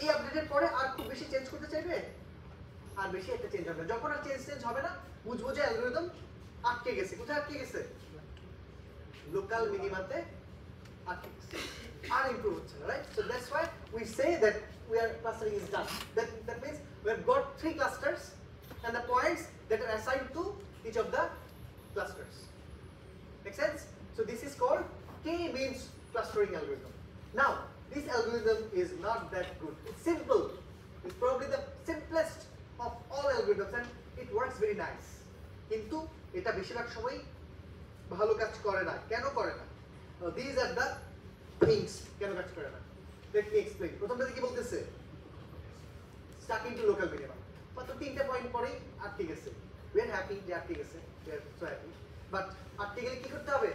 এই আপডেটের পরে আর খুব বেশি চেঞ্জ করতে চাইবে, আর বেশি একটা চেঞ্জ হবে না। যখন আর চেঞ্জ হবে না বুঝবো যে অ্যালগরিদম আটকে গেছে। কোথায় আটকে গেছে? লোকাল মিনিমাতে আটকে গেছে, আর ইমপ্রুভ হচ্ছে না, right? So that's why we say that we are clustering is done. That means we have got 3 clusters and the points that are assigned to each of the clusters. Make sense? So this is called K-means clustering algorithm. Now, this algorithm is not that good. It's simple. It's probably the simplest of all algorithms and it works very nice. কিন্তু এটা বেশিরভাগ সময় ভালো কাজ করে না। কেন করে না? These are the things কেন কাজ করে না। Let me explain. প্রথমটা কি বলতেছে? Stuck into local minima. মাত্র 3টা পয়েন্ট পরেই আটকে গেছে। We are happy যে আটকে গেছে। We are so happy. But আটকে গেলে কি করতে হবে?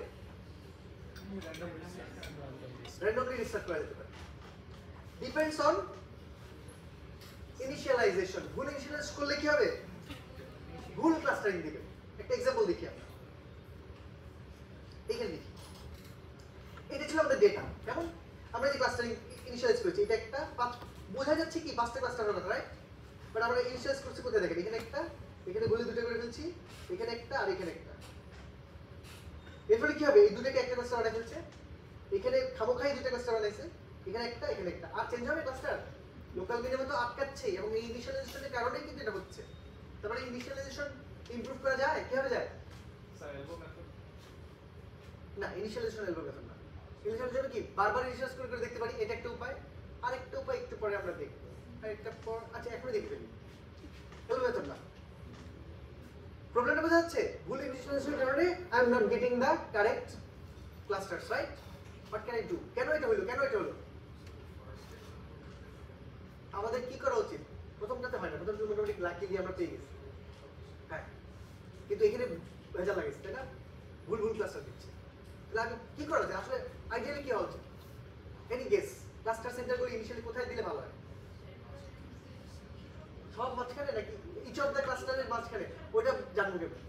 Randomly restart করা যেতে পারে। Depends on initialization. ভুল ইনিশিয়ালাইজ করলে কি হবে? ভুল ক্লাস্টারিং দিবে। একটা एग्जांपल দেখি আমরা। এখানে দেখি। এটা ছিল আমাদের ডেটা। কেমন? আমরা যে ক্লাস্টারিং ইনিশিয়ালাইজ করেছি এটা একটা বোঝা যাচ্ছে কি পাঁচটা ক্লাস্টার হলো রাইট, বাট আমরা ইনিশিয়ালাইজ করছি কোথায় দেখেন, এখানে একটা, এখানে বলে দুটো করে ফেলছি, এখানে একটা আর এখানে একটা। এরপরে কি হবে, এই দুটোকে একটা ক্লাস্টার বানাই ফেলছে, এখানে খামোখাই দুটো ক্লাস্টার বানাইছে, এখানে একটা এখানে একটা, আর চেঞ্জ হবে ক্লাস্টার? লোকাল মিনিমাম তো আটকাচ্ছেই, এবং এই ইনিশিয়ালাইজেশনের কারণেই কিন্তু এটা হচ্ছে। তারপরে ইনিশিয়ালাইজেশন ইমপ্রুভ করা যায়, কিভাবে যায়? Sir elbow method. না, ইনিশিয়ালাইজেশন এলবো মেথড না। ইনিশিয়ালাইজেশন কি বারবার ইনিশিয়ালাইজ করে করে দেখতে পারি, এটা একটা উপায়। আরেকটা উপায় একটু পরে আমরা দেখব, আরেকটা পর, আচ্ছা এখনই দেখে ফেলি। এলবো মেথড না। প্রবলেমটা বোঝা যাচ্ছে? ভুল ইনিশিয়ালাইজেশনের কারণে I am not getting the correct clusters, right? What can I do? কেন এটা হলো, কেন এটা হলো? আমাদের কি করা উচিত? প্রথমটাতে হয় না, প্রথমটা মোটামুটি লাকি দিয়ে আমরা পেয়ে গেছি, হ্যাঁ, কিন্তু এখানে ভেজাল লাগেছে, তাই না? ভুল ভুল ক্লাস্টার দিচ্ছে। তাহলে আমি কি করা যায় আসলে? আইডিয়ালি কি হওয়া উচিত? এনি গেস, ক্লাস্টার সেন্টারগুলো ইনিশিয়ালি কোথায় দিলে ভালো হয়? সব মাঝখানে নাকি ইচ অফ দ্য ক্লাস্টারের মাঝখানে? ওইটা জানবো কেমন?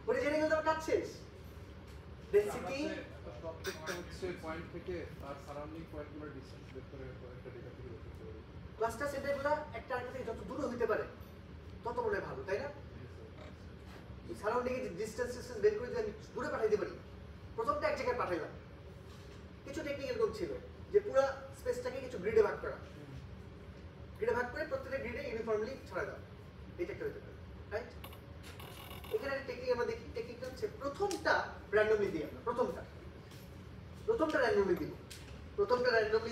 ওটা জেনে গেলে আমার কাজ শেষ। ডেনসিটি প্রত্যেকটা হচ্ছে পয়েন্ট থেকে তার সারাউন্ডিং পয়েন্টগুলোর ডিসটেন্স বের করে একটা ডেটা থেকে বের করতে পারি। ক্লাস্টার সেন্টারগুলো একটা আরেকটা থেকে যত দূরে হইতে পারে তত মনে হয় ভালো, তাই না? সারাউন্ডিং এর ডিসটেন্স বের করে যদি আমি দূরে পাঠাইতে পারি, প্রথমটা এক জায়গায় পাঠাইলাম, কিছু টেকনিক এরকম ছিল যে পুরো স্পেসটাকে কিছু গ্রিডে ভাগ করা, গ্রিডে ভাগ করে প্রত্যেকটা গ্রিডে ইউনিফর্মলি ছড়াই দাও, এটা একটা হতে পারে, রাইট? এখানে একটা টেকনিক আমরা দেখি, টেকনিকটা হচ্ছে প্রথমটা র্যান্ডমলি দিই আমরা, প্রথমটা র্যান্ডমলি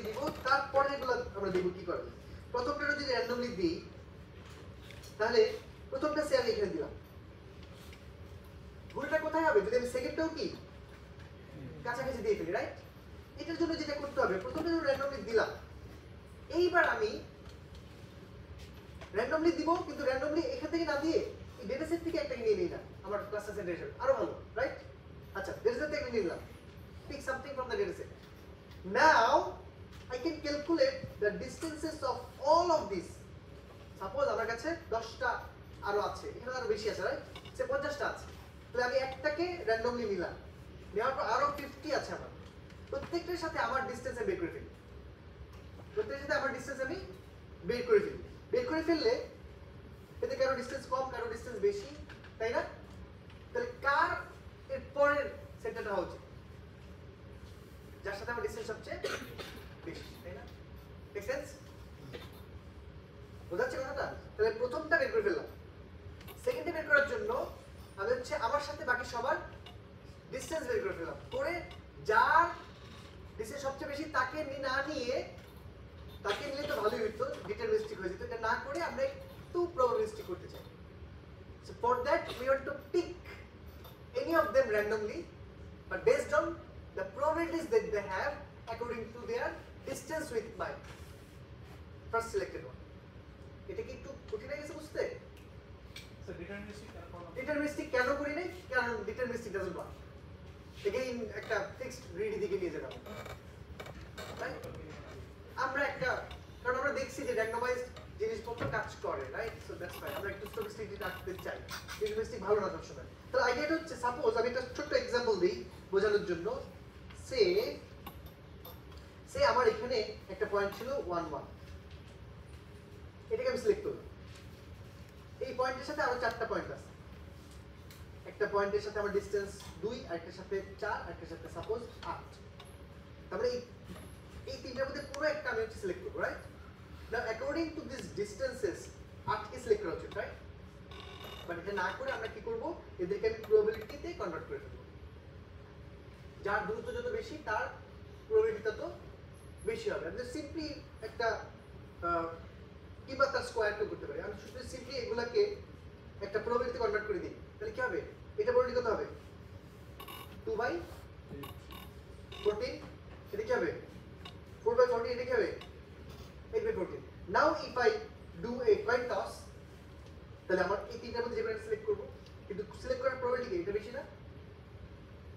দিব, তারপরে এগুলো আমরা দেখব কি করবে। প্রথমটা যদি র্যান্ডমলি দিই, তাহলে প্রথমটা সে আমি এখানে দিলাম, ভুলটা কোথায় হবে? যদি আমি সেকেন্ডটাও কি কাছাকাছি দিয়ে ফেলি, রাইট? এটার জন্য যেটা করতে হবে, প্রথমটা যখন র্যান্ডমলি দিলাম, এইবার আমি র্যান্ডমলি দিব, কিন্তু র্যান্ডমলি এখান থেকে না দিয়ে এই ডেটা সেট থেকে একটা নিয়ে নিই না, আমার ক্লাস্টার সেন্টার হিসেবে আরো ভালো, রাইট? আচ্ছা, ডেটা সেট থেকে নিয়ে নিলাম, pick something from the data set. Now I can calculate the distances of all of these. Suppose আমার কাছে 10টা আরো আছে, এখানে আরো বেশি আছে, রাইট? সে 50টা আছে, তাহলে আমি একটাকে র্যান্ডমলি নিলাম, নেওয়ার পর আরো 50 আছে আমার, প্রত্যেকটার সাথে আমার ডিসটেন্স আমি বের করে ফেলি, বের করে ফেললে এতে কারো ডিসটেন্স কম, কারো ডিসটেন্স বেশি, তাই না? তাহলে কার এর পরের সেন্টারটা হওয়া উচিত? যার সাথে আমার ডিসটেন্স সবচেয়ে বেশি, তাই না? Make sense? বোঝাচ্ছে কথাটা? তাহলে প্রথমটা বের করে ফেললাম, সেকেন্ডে বের করার জন্য আমি হচ্ছে আমার সাথে বাকি সবার ডিসটেন্স বের করে ফেললাম, করে যার ডিসটেন্স সবচেয়ে বেশি তাকে না নিয়ে, তাকে নিলে তো ভালোই হতো, ডিটারমিনিস্টিক হয়ে যেত, এটা না করে আমরা একটু প্রবাবিলিস্টিক করতে চাই। So for that we want to pick any of them randomly, but based on the probabilities that they have according to their distance with my first selected one. এটা কি একটু কঠিন হয়ে গেছে বুঝতে? স্যার ডিটারমিনিস্টিক কেন করলাম? ডিটারমিনিস্টিক কেন করি নাই? কারণ ডিটারমিনিস্টিক ডাজন্ট ওয়ার্ক। এগেইন একটা ফিক্সড গ্রিড দিকে নিয়ে যাবে, রাইট? আমরা একটা, কারণ আমরা দেখছি যে র্যান্ডমাইজড জিনিসপত্র কাজ করে, রাইট? সো দ্যাটস ফাইন, আমরা একটু স্ট্যাটিস্টিক রাখতে চাই, ডিটারমিনিস্টিক ভালো না সবসময়। তাহলে আইডিয়াটা হচ্ছে, সাপোজ আমি একটা ছোট্ট এক্সাম্পল দিই বোঝানোর জন্য, সে আমার এখানে একটা পয়েন্ট ছিল 1 1, এটাকে আমি সিলেক্ট করলাম, এই পয়েন্টের সাথে আরো 4টা পয়েন্ট আছে, একটা পয়েন্টের সাথে আমার ডিসটেন্স 2, আরেকটার সাথে 4, আরেকটার সাথে সাপোজ 8, তাহলে এই তিনটার মধ্যে পুরো একটা আমি হচ্ছে সিলেক্ট করব, right? Now according to this distances 8 কে সিলেক্ট করা উচিত, রাইট? বাট এটা না করে আমরা কি করব, এদেরকে আমি প্রবাবিলিটিতে কনভার্ট করে দেব, যার দূরত্ব যত বেশি তার প্রবাবিলিটি তত বেশি হবে। আমি সিম্পলি একটা কিংবা তার স্কোয়ার কেউ করতে পারি, আমি শুধু সিম্পলি এগুলাকে একটা প্রবাবিলিটি কনভার্ট করে দিই, তাহলে কি হবে? এটা প্রবাবিলিটি কত হবে? 2/14, এটা কি হবে? 4/14, এটা কি হবে? 8/14. Now if I do a coin toss, তাহলে আমার এই তিনটার মধ্যে যে কোনো একটা সিলেক্ট করব, কিন্তু সিলেক্ট করার প্রবাবিলিটি এটা বেশি না?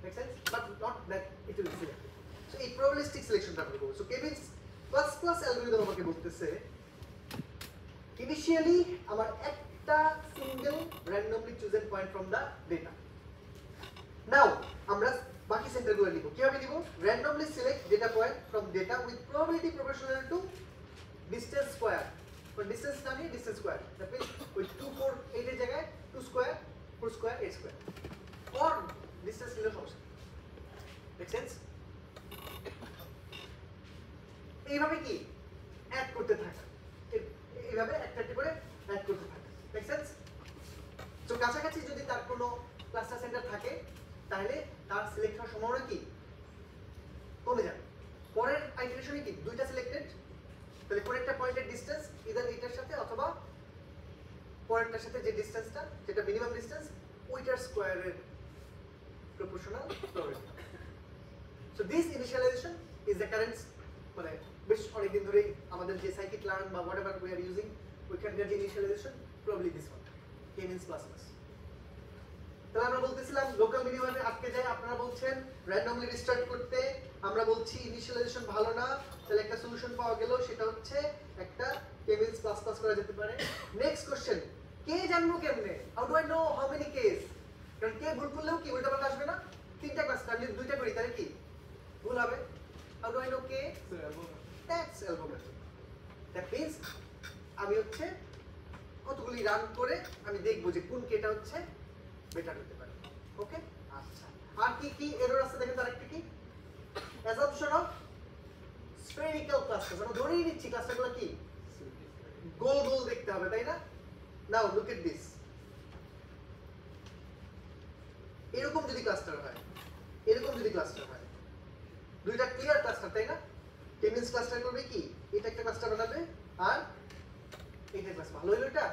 Make sense? But not that it will be selected. So এই প্রবাবিলিস্টিক সিলেকশনটা আমরা করব। সো কেভিনস প্লাস অ্যালগরিদম আমাকে বলতেছে ইনিশিয়ালি আমার একটা single randomly chosen point from the data. Now আমরা বাকি সেন্টারগুলো নিব কিভাবে নিব randomly select data point from data with probability proportional to distance square or distance না নিয়ে distance square that means ওই 2 4 8 এর জায়গায় 2 square 4 square 8 square or distance নিলে সমস্যা make sense এইভাবে কি অ্যাড করতে থাকা এইভাবে একটা একটা করে অ্যাড করতে থাকা make sense তো কাছাকাছি যদি তার কোনো ক্লাস্টার সেন্টার থাকে তাহলে তার সিলেক্ট হওয়ার সম্ভাবনা কি কমে যাবে পরের আইটারেশনে কি দুইটা সিলেক্টেড তাহলে কোন একটা পয়েন্টের ডিসটেন্স ইদার এটার সাথে অথবা পয়েন্টটার সাথে যে ডিসটেন্সটা যেটা মিনিমাম ডিসটেন্স ওইটার স্কয়ারের proportional probability so this initialization is the current মানে বেশ অনেকদিন ধরে আমাদের যে সাইকিট লার্ন বা whatever we are using ওইখানকার যে initialization probably this one k means plus plus তাহলে আমরা বলতেছিলাম লোকাল মিনিমামে আটকে যায় আপনারা বলছেন র্যান্ডমলি রিস্টার্ট করতে আমরা বলছি ইনিশিয়ালাইজেশন ভালো না তাহলে একটা সলিউশন পাওয়া গেল সেটা হচ্ছে একটা k means প্লাস প্লাস করা যেতে পারে নেক্সট কোশ্চেন কে জানবো কেমনে how do I know how many case কারণ কে ভুল করলেও কি উল্টা পাল্টা আসবে না তিনটা ক্লাস আমি দুইটা করি তাহলে কি ভুল হবে how do I know K that's elbow method that means আমি হচ্ছে কতগুলি রান করে আমি দেখবো যে কোন কেটা হচ্ছে বেটার হতে পারে ওকে আচ্ছা আর কি কি এরর আছে দেখেন তার একটা কি অ্যাসাম্পশন অফ স্ফেরিক্যাল ক্লাস্টার আমরা ধরেই নিচ্ছি ক্লাস্টারগুলো কি গোল গোল দেখতে হবে তাই না নাও লুক এট দিস এরকম যদি ক্লাস্টার হয় দুইটা ক্লিয়ার ক্লাস্টার তাই না টেমিন্স ক্লাস্টার করবে কি এটা একটা ক্লাস্টার বানাবে আর এটা ক্লাস ভালো হলো এটা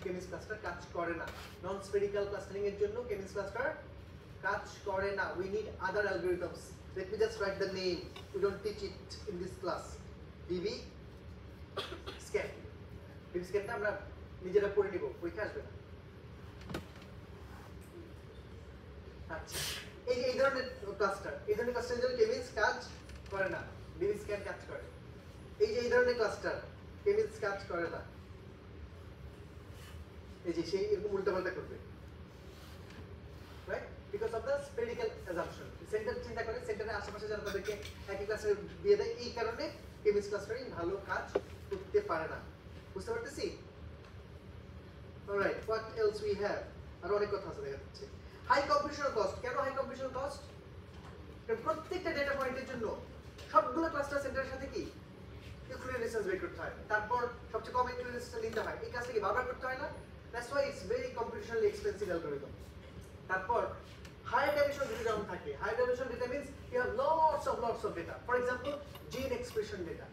কেমিস ক্লাস্টার কাজ করে না নন স্ফেরিক্যাল ক্লাস্টারিং এর জন্য কেমিস ক্লাস্টার কাজ করে না we need other algorithms let me just write the name we don't teach it in this class db scan টা আমরা নিজেরা পড়ে নিব পরীক্ষা আসবে না আচ্ছা এই ধরনের ক্লাস্টারের জন্য কেমিস কাজ করে না db scan কাজ করে এই ধরনের ক্লাস্টার কেমিস কাজ করে না এই যে সেই এরকম উল্টাপাল্টা করবে right because of the spherical assumption centre চিন্তা করে সেন্টারের আশেপাশে যারা তাদেরকে একই ক্লাসে দিয়ে দেয় এই কারণে কেমিস ক্লাস্টারিং ভালো কাজ করতে পারে না বুঝতে পারতেছি alright what else we have আর অনেক কথা আছে দেখা যাচ্ছে হাই কম্পিউটেশনাল কস্ট কেন হাই কম্পিউটেশনাল কস্ট কারণ প্রত্যেকটা ডেটা পয়েন্টের জন্য সবগুলো ক্লাস্টার সেন্টারের সাথে কি ইকুইভ্যালেন্ট ডিসটেন্স বের করতে হয় তারপর সবচেয়ে কম ইকুইভ্যালেন্ট ডিসটেন্স নিতে হয় এই কাজটা কি বারবার করতে হয় না that's why it's very computationally expensive algorithm তারপর higher dimension data যখন থাকে higher dimension data means you have lots of data for example gene expression data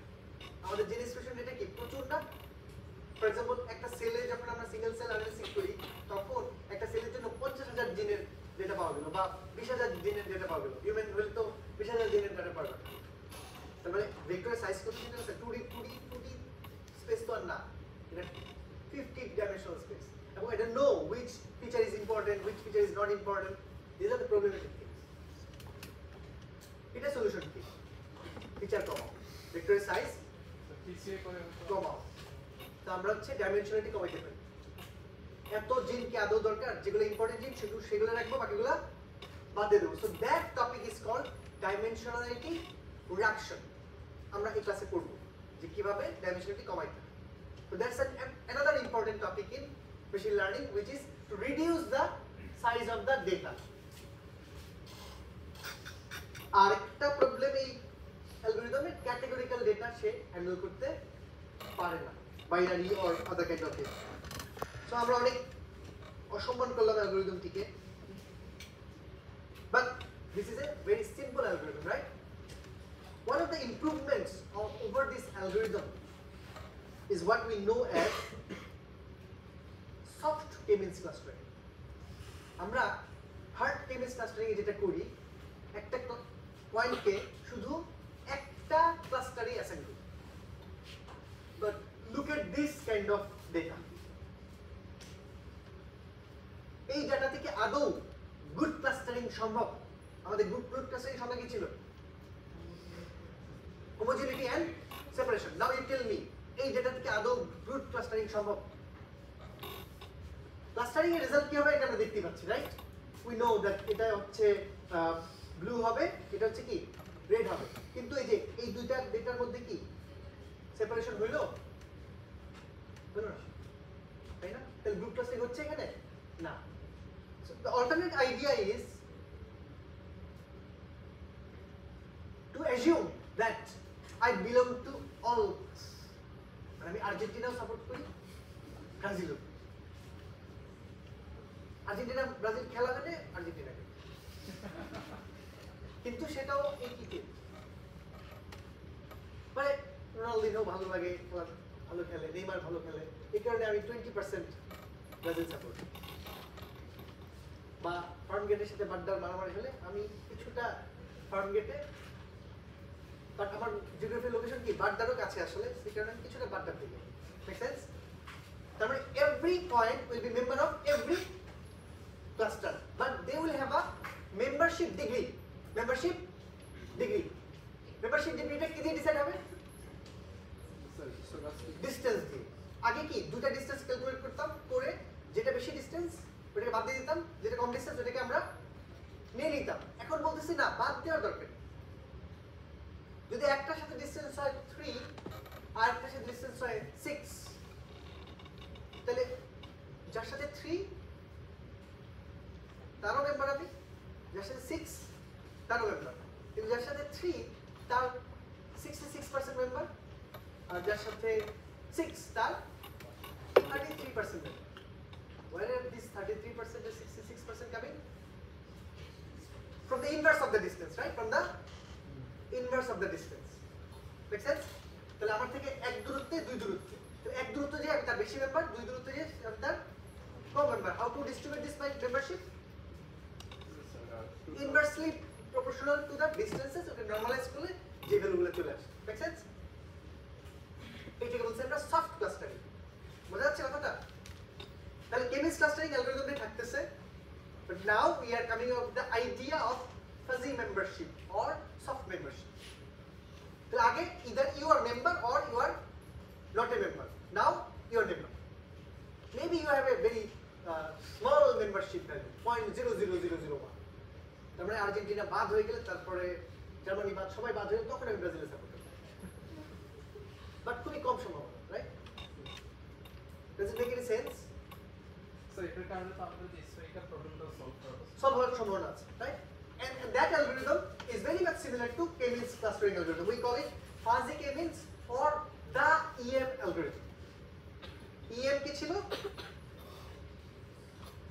আমাদের gene expression data কি প্রচুর না for example একটা সেলে যখন আমরা সিঙ্গেল সেল অ্যানালিসিস করি তখন একটা সেলের জন্য 50000 জিনের ডেটা পাওয়া গেল বা 20000 জিনের ডেটা পাওয়া গেল হিউম্যান হলে তো 20000 জিনের ডেটা পাওয়া গেল তার মানে ভেক্টরের সাইজ কত দিতে আছে 2D স্পেস তো আর না এটা 50 dimensional space এবং I don't know which feature is important which feature is not important these are the problematic things এটা solution কি ফিচার কমাও ভেক্টরের সাইজ পিসিএ করে কমাও তো আমরা হচ্ছে ডাইমেনশনালিটি কমাইতে পারি এত জিন কি আদৌ দরকার যেগুলো ইম্পর্টেন্ট জিন সেগুলো রাখবো বাকিগুলো বাদ দিয়ে দেবো so that topic is called dimensionality reduction আমরা এই ক্লাসে পড়বো যে কিভাবে ডাইমেনশনালিটি কমাইতে হয় so that's another important topic in machine learning which is to reduce the size of the data আরেকটা প্রবলেম এই অ্যালগরিদমে ক্যাটেগরিক্যাল ডেটা সে হ্যান্ডেল করতে পারে না binary or other kind of data so আমরা অনেক অসম্মান করলাম অ্যালগরিদমটিকে but this is a very simple algorithm right one of the improvements over this algorithm is what we know as soft k-means clustering আমরা হার্ড k-means clustering এ যেটা করি একটা পয়েন্টকে শুধু একটা ক্লাস্টারে অ্যাসাইন করি but look at this kind of data এই ডাটা থেকে আদৌ গুড ক্লাস্টারিং সম্ভব আমাদের গুড ক্লাস্টারিং সংজ্ঞা কি ছিল homogeneity and separation now you tell me এই ডেটা থেকে আদৌ গুড ক্লাস্টারিং সম্ভব ক্লাস্টারিং এর রেজাল্ট কি হবে এটা আমরা দেখতে পাচ্ছি রাইট উই নো দ্যাট এটা হচ্ছে ব্লু হবে, এটা হচ্ছে কি রেড হবে। কিন্তু এই যে এই দুইটা ডেটার মধ্যে কি সেপারেশন হইলো? হলো না, তাই না? তাহলে গ্রুপ ক্লাস্টারিং হচ্ছে এখানে না। So the alternate idea is to assume that I belong to all. মানে আমি আর্জেন্টিনাও সাপোর্ট করি, ব্রাজিলও। আর্জেন্টিনা ব্রাজিল খেলা হলে আর্জেন্টিনাকে, কিন্তু সেটাও একই টিম। মানে রোনালদিনো ভালো লাগে, ভালো খেলে, নেইমার ভালো খেলে, এই কারণে আমি 20% ব্রাজিল সাপোর্ট। বা ফার্ম গেটের সাথে বাড্ডার মারামারি হলে আমি কিছুটা ফার্ম গেটে, বাট আমার জিওগ্রাফি লোকেশন কি বাড্ডারও কাছে আসলে, সেই কারণে আমি কিছুটা বাড্ডার দিকে। Make sense? তার মানে every point will be member of every cluster, but they will have a membership degree. Membership degree, membership ডিগ্রিটা কি দিয়ে ডিসাইড হবে? ডিসটেন্স দিয়ে। আগে কি দুটা ডিসটেন্স ক্যালকুলেট করতাম, করে যেটা বেশি ডিসটেন্স ওটাকে বাদ দিয়ে দিতাম, যেটা কম ডিসটেন্স ওটাকে আমরা নিয়ে নিতাম। এখন বলতেছি না, বাদ দেওয়ার দরকার। যদি একটার সাথে ডিসটেন্স হয় 3 আর একটার সাথে ডিসটেন্স হয় 6, তাহলে যার সাথে 3 তারও মেম্বার আমি, যার সাথে 6 তারও মেম্বার। কিন্তু যার সাথে 3 তার 66% মেম্বার, আর যার সাথে 6 তার 33% member. Where are these 33% and 66% coming? From the inverse of the distance, right? From the inverse of the distance. Make sense? তাহলে আমার থেকে এক দূরত্বে দুই দূরত্বে, তাহলে এক দূরত্বে যে আমি তার বেশি মেম্বার, দুই দূরত্বে যে আমি তার কম member. How to distribute this by membership? Inversely proportional to the distances. Okay normalise করলে যে ভ্যালুগুলো চলে আসে। Make sense? এইটাকে বলছি আমরা সফট ক্লাস্টারিং। বোঝা যাচ্ছে কথাটা? তাহলে কেমিস ক্লাস্টারিং অ্যালগরিদমে থাকতেছে, but now we are coming up with the idea of fuzzy membership or soft membership. তাহলে আগে either you are member or you are not a member. Now you are member. Maybe you have a very small membership value, 0.00001. তার মানে আর্জেন্টিনা বাদ হয়ে গেলে, তারপরে জার্মানি বাদ, সবাই বাদ হয়ে গেলে, তখন আমি ব্রাজিলের সাপোর্ট করি। বাট খুবই কম সম্ভাবনা, right? Does it make any sense? So এটার কারণে তো আমাদের যে স্পেকার প্রবলেমটা সলভ করা হচ্ছে। সলভ হওয়ার সম্ভাবনা আছে, right? And that algorithm is very much similar to K-means clustering algorithm. We call it fuzzy K-means or the EM algorithm. EM কি ছিল?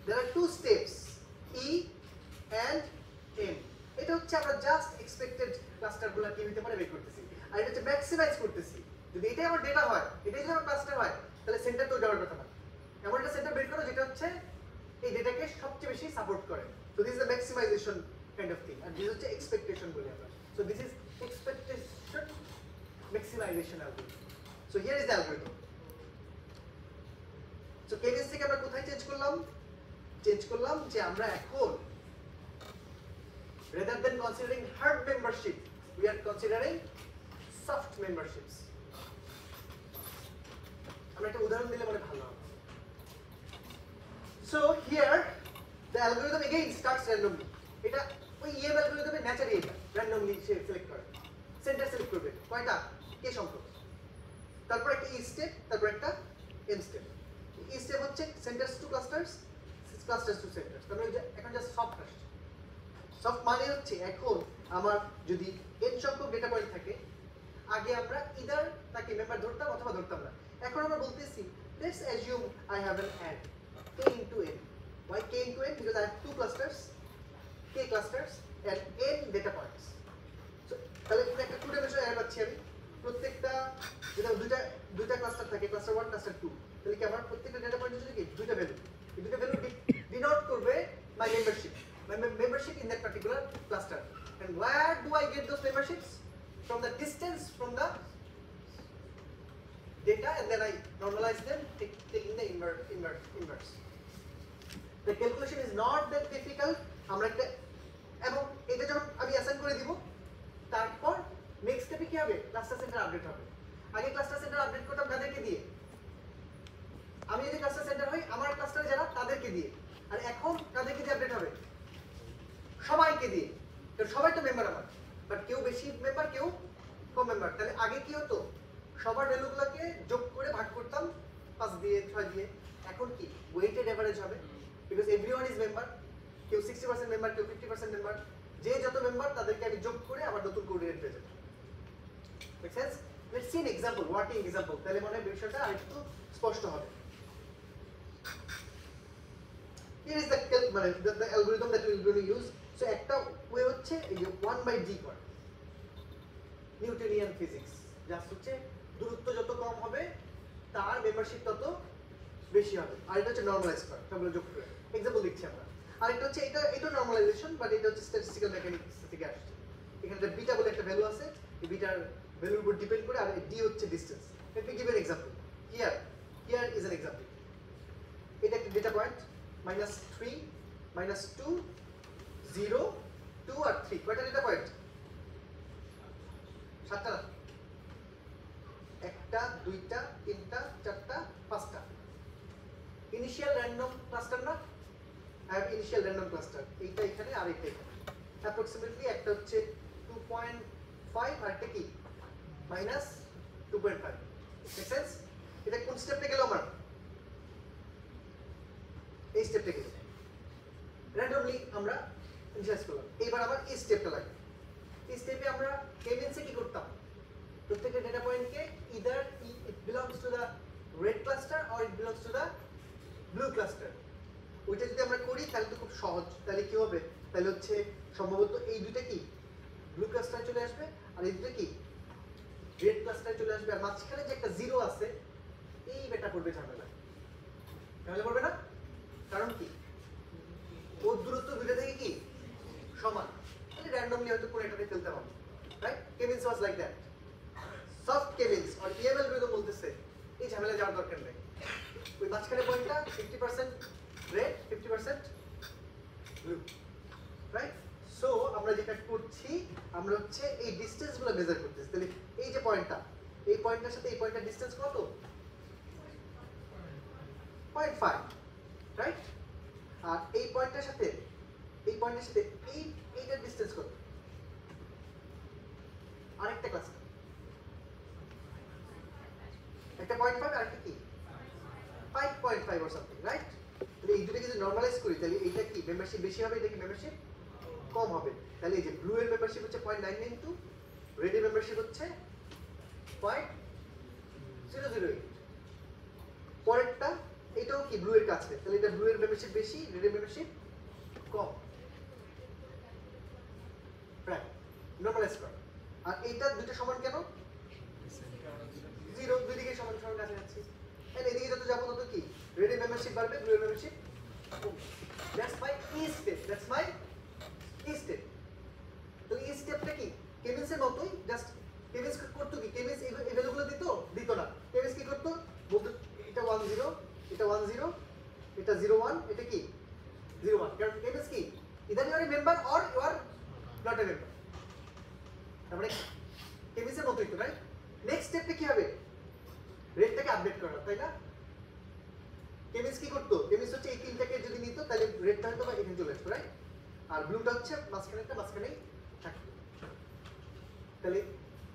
There are two steps, E and M. এটা হচ্ছে আমরা জাস্ট এক্সপেক্টেড ক্লাস্টারগুলো কি হতে পারে বের করতেছি, আর এটা হচ্ছে ম্যাক্সিমাইজ করতেছি। যদি এটাই আমার ডেটা হয়, এটাই যদি আমার ক্লাস্টার হয়, তাহলে সেন্টার তো যাওয়ার কথা না। এমন একটা সেন্টার বের করো যেটা হচ্ছে এই ডেটাকে সবচেয়ে বেশি সাপোর্ট করে। So this is the maximization kind of thing, and this is the expectation বলি আমরা। So this is expectation maximization algorithm. So here is the algorithm. So K-means থেকে আমরা কোথায় চেঞ্জ করলাম? চেঞ্জ করলাম যে আমরা এখন rather than considering hard membership, we are considering soft memberships. আমরা একটা উদাহরণ দিলে মনে ভালো হবে। So here the algorithm again starts randomly. এটা ওই EM algorithm এর ন্যাচারই এটা, randomly সে সিলেক্ট করে, সেন্টার সিলেক্ট করবে কয়টা কে সংখ্যক, তারপর একটা E স্টেপ, তারপর একটা M স্টেপ। E স্টেপ হচ্ছে সেন্টারস টু ক্লাস্টারস, ক্লাস্টারস টু সেন্টারস। তার মানে এখন জাস্ট সফট আসছে। সফট মানে হচ্ছে এখন আমার যদি n সংখ্যক ডেটা পয়েন্ট থাকে, আগে আমরা ইদার তাকে মেম্বার ধরতাম অথবা ধরতাম না। এখন আমরা বলতেছি let's assume I have an add k into n. Why k into n? Because I have two clusters, k clusters and n data points. So তাহলে একটা টু ডাইমেনশনাল অ্যারে পাচ্ছি আমি। প্রত্যেকটা যেটা দুইটা ক্লাস্টার থাকে, ক্লাস্টার 1 ক্লাস্টার 2, তাহলে কি আমার প্রত্যেকটা ডেটা পয়েন্টের জন্য কি দুইটা ভ্যালু, এই দুইটা ভ্যালু ডিনোট করবে my membership in that particular cluster. And where do I get those memberships? From the distance from the data, and then I normalize them, taking the inverse. The calculation is not that difficult. আমরা একটা এবং এটা যখন আমি অ্যাসাইন করে দিব, তারপর নেক্সট স্টেপে কি হবে? ক্লাস্টার সেন্টার আপডেট হবে। আগে ক্লাস্টার সেন্টার আপডেট করতাম কাদেরকে দিয়ে? আমি যদি ক্লাস্টার সেন্টার হই, আমার ক্লাস্টারে যারা তাদেরকে দিয়ে। আর এখন কাদেরকে দিয়ে আপডেট হবে? সবাইকে দিয়ে। কারণ সবাই তো মেম্বার আমার, বাট কেউ বেশি মেম্বার কেউ কম মেম্বার। তাহলে আগে কি হতো, সবার ভ্যালুগুলোকে যোগ করে ভাগ করতাম 5 দিয়ে 6 দিয়ে। এখন কি ওয়েটেড এভারেজ হবে, বিকজ এভরিওয়ান ইজ মেম্বার। কেউ 60% মেম্বার, কেউ 50% মেম্বার। যে যত মেম্বার তাদেরকে আমি যোগ করে আবার নতুন কোঅর্ডিনেট পেয়ে যাবো। Make sense? Let's see an example, working example, তাহলে মনে হয় বিষয়টা আরেকটু স্পষ্ট হবে। Here is the algorithm that we will going to use. So একটা ওয়ে হচ্ছে এই যে 1/d করা, নিউটনিয়ান ফিজিক্স, জাস্ট হচ্ছে দূরত্ব যত কম হবে তার মেম্বারশিপ তত বেশি হবে। আর এটা হচ্ছে নরমালাইজ করা, সবগুলো যোগ করে এক্সাম্পল দিচ্ছি আমরা। আর এটা হচ্ছে এটা নরমালাইজেশন, বাট এটা হচ্ছে স্ট্যাটিস্টিক্যাল মেকানিক্স থেকে আসছে। এখানে একটা বিটা বলে একটা ভ্যালু আছে, এই বিটার ভ্যালুর উপর ডিপেন্ড করে, আর ডি হচ্ছে distance. Let me give an example. Here is an example. এটা একটা ডেটা পয়েন্ট -3, -2, 0, 2 আর 3। কয়টা ডেটা পয়েন্ট? 7টা না? 1টা 2টা 3টা 4টা 5টা। ইনিশিয়াল র্যান্ডম ক্লাস্টার না? হ্যাঁ, ইনিশিয়াল র্যান্ডম ক্লাস্টার। এইটা এখানে আর এইটা এখানে। অ্যাপ্রক্সিমেটলি একটা হচ্ছে 2.5 আর একটা কি -2.5। Make sense? এটা কোন স্টেপে গেল আমার? এই স্টেপটা গেল। র্যান্ডমলি আমরা ইনিশিয়ালাইজ করলাম। এইবার আবার এই স্টেপটা লাগবে। এই স্টেপে আমরা কেমিন্সে কি করতাম? প্রত্যেকটা data পয়েন্টকে either it belongs to the red cluster or it belongs to the blue cluster। ওইটা যদি আমরা করি তাহলে তো খুব সহজ। তাহলে কি হবে? তাহলে হচ্ছে সম্ভবত এই দুইটা কি ব্লু ক্লাস্টারে চলে আসবে, আর এই দুইটা কি রেড ক্লাস্টারে চলে আসবে। আর মাঝখানে যে একটা জিরো আছে, এই বেটা পড়বে ঝামেলা। ঝামেলা পড়বে না? কারণ কি ওর দূরত্ব দুইটা থেকে কি সমান। তাহলে র্যান্ডমলি হয়তো কোন এটাতে ফেলতে হবে, right? K means was like that. Soft k means আর ইএমএল গুলো বলতেছে এই ঝামেলা যাওয়ার দরকার নেই। ওই মাঝখানে পয়েন্টটা 50% রেড 50% ব্লু, রাইট? সো আমরা যেটা করছি, আমরা হচ্ছে এই ডিসটেন্সগুলো মেজার করতেছি। তাহলে এই যে পয়েন্টটা, এই পয়েন্টটার সাথে এই পয়েন্টটার ডিসটেন্স কত? 0.5, রাইট? আর এই পয়েন্টটার সাথে এই পয়েন্টের সাথে এইটার ডিসটেন্স কত? আরেকটা ক্লাস্টার, একটা 0.5 আর একটা কি 5.5 or something, রাইট? তাহলে এই দুটোকে যদি নরমালাইজ করি তাহলে এইটা কি মেম্বারশিপ বেশি হবে, এটা কি মেম্বারশিপ কম হবে। তাহলে এই যে ব্লু এর মেম্বারশিপ হচ্ছে 0.992, রেড এর মেম্বারশিপ হচ্ছে 0.008। পরেরটা এটাও কি ব্লু এর কাছে, তাহলে এটা ব্লু এর মেম্বারশিপ বেশি, রেড এর মেম্বারশিপ কম, রাইট? নরমালাইজ কর। আর এইটা দুটো সমান কেন? 0, দুই দিকে সমান সমান কাছাকাছি। তাহলে এদিকে যত যাবো তত কি রেড এর মেম্বারশিপ বাড়বে, ব্লু এর মেম্বারশিপ কমবে। That's my E step, that's my E step. তাহলে এই স্টেপটা কি কেমিন্সের মতোই, জাস্ট কেমিন্স করতো কি, কেমিন্স এই ভ্যালুগুলো দিত না। কেমিন্স কি করতো, বলতো এটা 10, এটা 10, এটা 01, এটা কি 01। কারণ কেমিন্স কি either you are a member or you are not a member. তারপরে কেমিন্সের মতোই তো, রাইট? নেক্সট স্টেপটা কি হবে? রেডটাকে আপডেট করা, তাই না? কেমিন্স কি করতো, কেমিন্স হচ্ছে এই তিনটাকে যদি নিত তাহলে রেডটা হয়তো বা এখানে চলে আসতো, রাইট? আর ব্লুটা হচ্ছে মাঝখানেই থাকতো। তাহলে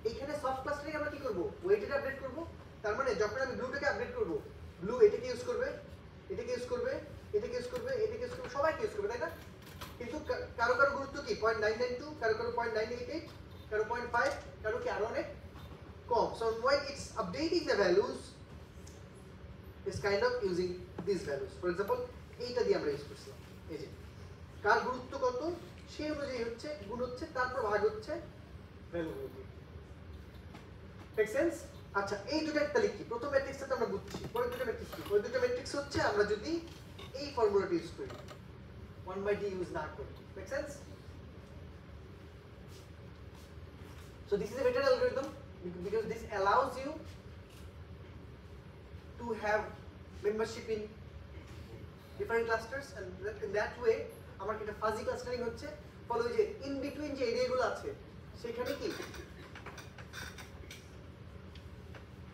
এইখানে সফট ক্লাস্টারিং আমরা কি করব? ওয়েটেড আপডেট করব। তার মানে যখন আমি ব্লুটাকে আপডেট করব, ব্লু এটাকে ইউজ করবে, এটাকে ইউজ করবে, এটাকে ইউজ করবে, এটাকে ইউজ করবে, সবাইকে ইউজ করবে, তাই না? কিন্তু কারো কারো গুরুত্ব কি 0.992, কারো কারো 0.988, কারো 0.5, কারো কি আরো অনেক কম। So when it's updating the values, it's kind of using these values. For example, এইটা দিয়ে আমরা ইউজ করছিলাম, এই যে কার গুরুত্ব কত সেই অনুযায়ী হচ্ছে গুণ হচ্ছে, তারপর ভাগ হচ্ছে ভ্যালুগুলো দিয়ে। Make sense? আচ্ছা, এই দুটো একটা লিখি। প্রথম ম্যাট্রিক্সটা তো আমরা বুঝছি, পরের দুটো ম্যাট্রিক্স কি? ওই দুটো ম্যাট্রিক্স হচ্ছে আমরা যদি এই ফর্মুলাটা ইউজ করি, 1/d ইউজ না করি। Make sense? So this is a better algorithm because this allows you to have membership in different clusters, and in that way আমার একটা ফাজি ক্লাস্টারিং হচ্ছে। ফলে ওই যে ইন বিটুইন যে এরিয়াগুলো আছে সেখানে কি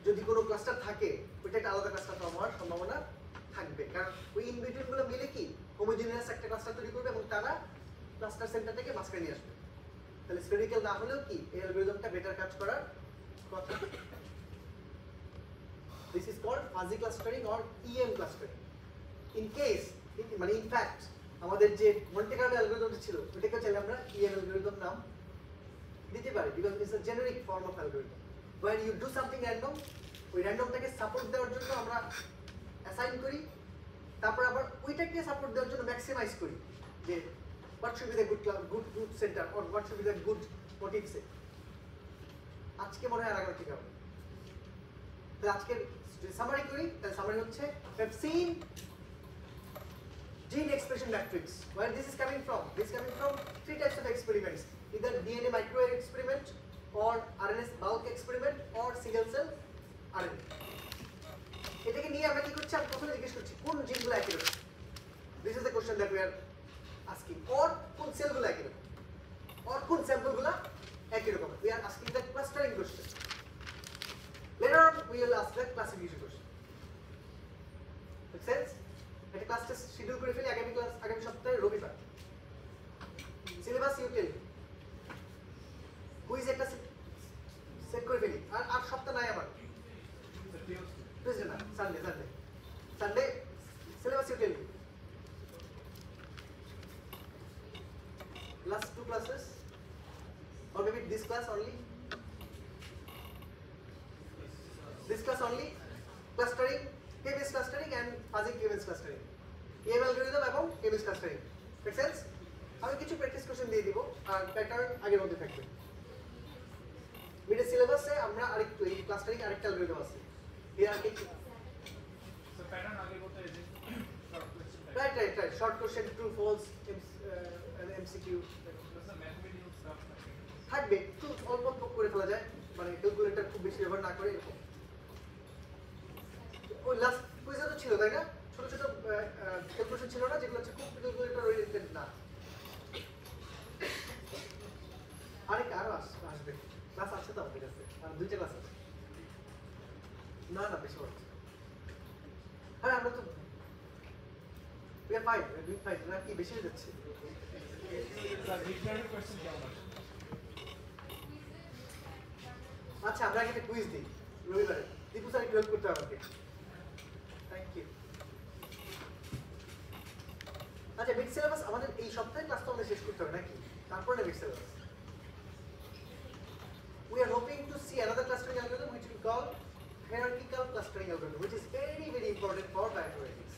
যদি কোনো ক্লাস্টার থাকে ওইটা একটা আলাদা ক্লাস্টার হওয়ার সম্ভাবনা থাকবে, কারণ ওই ইন বিটুইন গুলো মিলে কি হোমোজেনিয়াস একটা ক্লাস্টার তৈরি করবে এবং তারা ক্লাস্টার সেন্টার থেকে মাঝখানে নিয়ে আসবে। তাহলে স্ফেরিক্যাল না হলেও কি এই অ্যালগরিদমটা বেটার কাজ করার কথা। This is called fuzzy clustering or EM clustering. In case মানে ইন ফ্যাক্ট আমাদের যে মন্টে কার্লো অ্যালগরিদমটা ছিল ওটাকে চাইলে আমরা ইএম অ্যালগরিদম নাম দিতে পারি, because it's a generic form of algorithm where you do something random, ওই র্যান্ডমটাকে সাপোর্ট দেওয়ার জন্য আমরা অ্যাসাইন করি, তারপর আবার ওইটাকে সাপোর্ট দেওয়ার জন্য ম্যাক্সিমাইজ করি যে what should be the good center or what should be the good motive set. আজকে মনে হয় আলাদা ঠিক হবে। তাহলে আজকের সামারি করি, তাহলে সামারি হচ্ছে we have seen gene expression matrix. Where this is coming from? This is coming from three types of experiments, either DNA microarray experiment or RNA bulk experiment or single cell RNA. এটাকে নিয়ে আমরা কি করছি, আমি প্রথমে জিজ্ঞেস করছি কোন জিনগুলো একই রকম। This is the question that we are asking. Or কোন সেলগুলো একই রকম, or কোন স্যাম্পলগুলো একই রকম। We are asking the clustering question. Later on we will ask the classification question. Make sense? একটা ক্লাস টেস্ট শিডিউল করে ফেলি আগামী সপ্তাহে রবিবার। সিলেবাস ইউ টেল কুইজ একটা সেট করে ফেলি, আর সপ্তাহ নাই আমার, টুইসডে না, Sunday syllabus you tell me. Last two classes, or maybe this class only. This class only, clustering, K-based clustering and fuzzy K-based clustering. EM algorithm এবং K-based clustering. Make sense? আমি কিছু প্র্যাকটিস কোশ্চেন দিয়ে দিব আর প্যাটার্ন আগের মধ্যে থাকবে। মিডের সিলেবাসে আমরা আরেকটু এই ক্লাস্টারিং আরেকটা অ্যালগরিদম আছে। এর আগে কি? সো প্যাটার্ন আগে বলতে এই যে short question Right. Short question, true, false, MCQ. থাকবে, একটু অল্প অল্প করে ফেলা যায়, মানে ক্যালকুলেটর খুব বেশি ব্যবহার না করে এরকম। ওই লাস্ট কুইজে তো ছিল তাই না, ছোট ছোট ক্যালকুলেশন ছিল না যেগুলো হচ্ছে খুব ক্যালকুলেটর ওরিয়েন্টেড না। আরো আসবে ক্লাস আছে তো আমাদের কাছে, আর দুইটা ক্লাস আছে। না বেশি হচ্ছে। হ্যাঁ আমরা তো we are doing fine, না কি বেশি হয়ে যাচ্ছে? স্যার ডিক্লারেটিভ কোয়েশ্চেন কেমন আছে? আচ্ছা আমরা আগে একটা কুইজ দিই রবিবারে, দীপু স্যার একটু হেল্প করতে হবে আমাকে। Thank you. আচ্ছা মিড সিলেবাস আমাদের এই সপ্তাহে ক্লাস তো আমাদের শেষ করতে হবে নাকি, তারপরে mid syllabus. We are hoping to see another clustering algorithm which we call hierarchical clustering algorithm, which is very important for bioinformatics.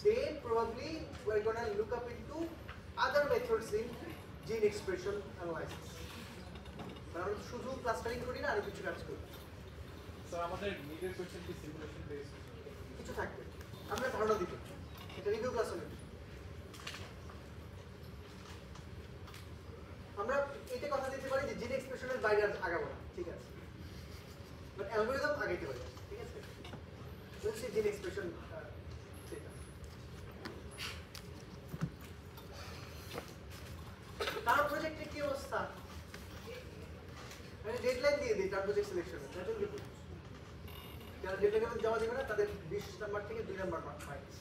Then probably we are going to look up into other methods in gene expression analysis. আমরা শুধু ক্লাস্টারিং করি না, আরো কিছু কাজ করি। স্যার আমাদের মিডের কোয়েশ্চেন কি সিমুলেশন বেসড? কিছু থাকবে, আমরা ধারণা দিব, এটা রিভিউ ক্লাস হবে। আমরা এটা কথা দিতে পারি যে জিন এক্সপ্রেশনের বাইরে আগাবো না, ঠিক আছে, বাট অ্যালগরিদম আগাইতে পারি, ঠিক আছে। বলছি জিন এক্সপ্রেশন সেটা। তার প্রজেক্টের কি অবস্থা? মানে ডেডলাইন দিয়ে দিই তার প্রজেক্ট সিলেকশনে, দ্যাট উইল বি গুড। যারা ডেডলাইনে জমা দেবে না তাদের 20 নাম্বার থেকে 2 নাম্বার মাইনাস।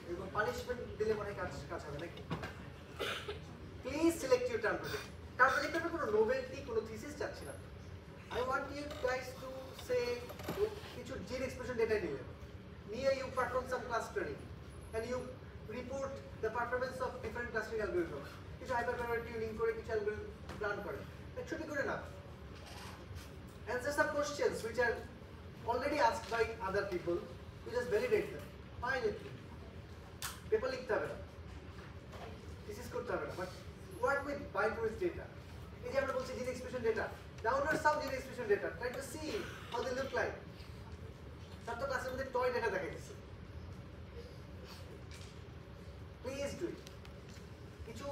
এরকম পানিশমেন্ট দিলে মনে কাজ হবে নাকি? Please select your term project. Term প্রজেক্টে কোনো নোভেলটি, কোনো থিসিস চাচ্ছি না। I want you guys to say কিছু জিন এক্সপ্রেশন ডেটা নিয়ে you perform some clustering and you report the performance of different clustering algorithm. কিছু হাইপারপ্যারামিটার টিউনিং করে কিছু অ্যালগরিদম রান করে, that should be good enough. Answer some questions which are already asked by other people, you just validate them. Fine with me. Paper লিখতে হবে না, thesis করতে হবে না, but work with bioinformatics data. এই যে আমরা বলছি জিন expression data, download some gene expression data, try to see how they look like. সব তো ক্লাসের মধ্যে টয় ডেটা দেখা দিচ্ছে। Please do it. কিছু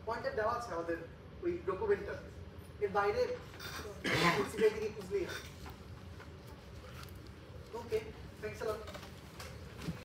পয়েন্টার দেওয়া আছে আমাদের ওই ডকুমেন্টটা, এর বাইরে খুঁজলেই। ওকে, থ্যাংকস আ লট।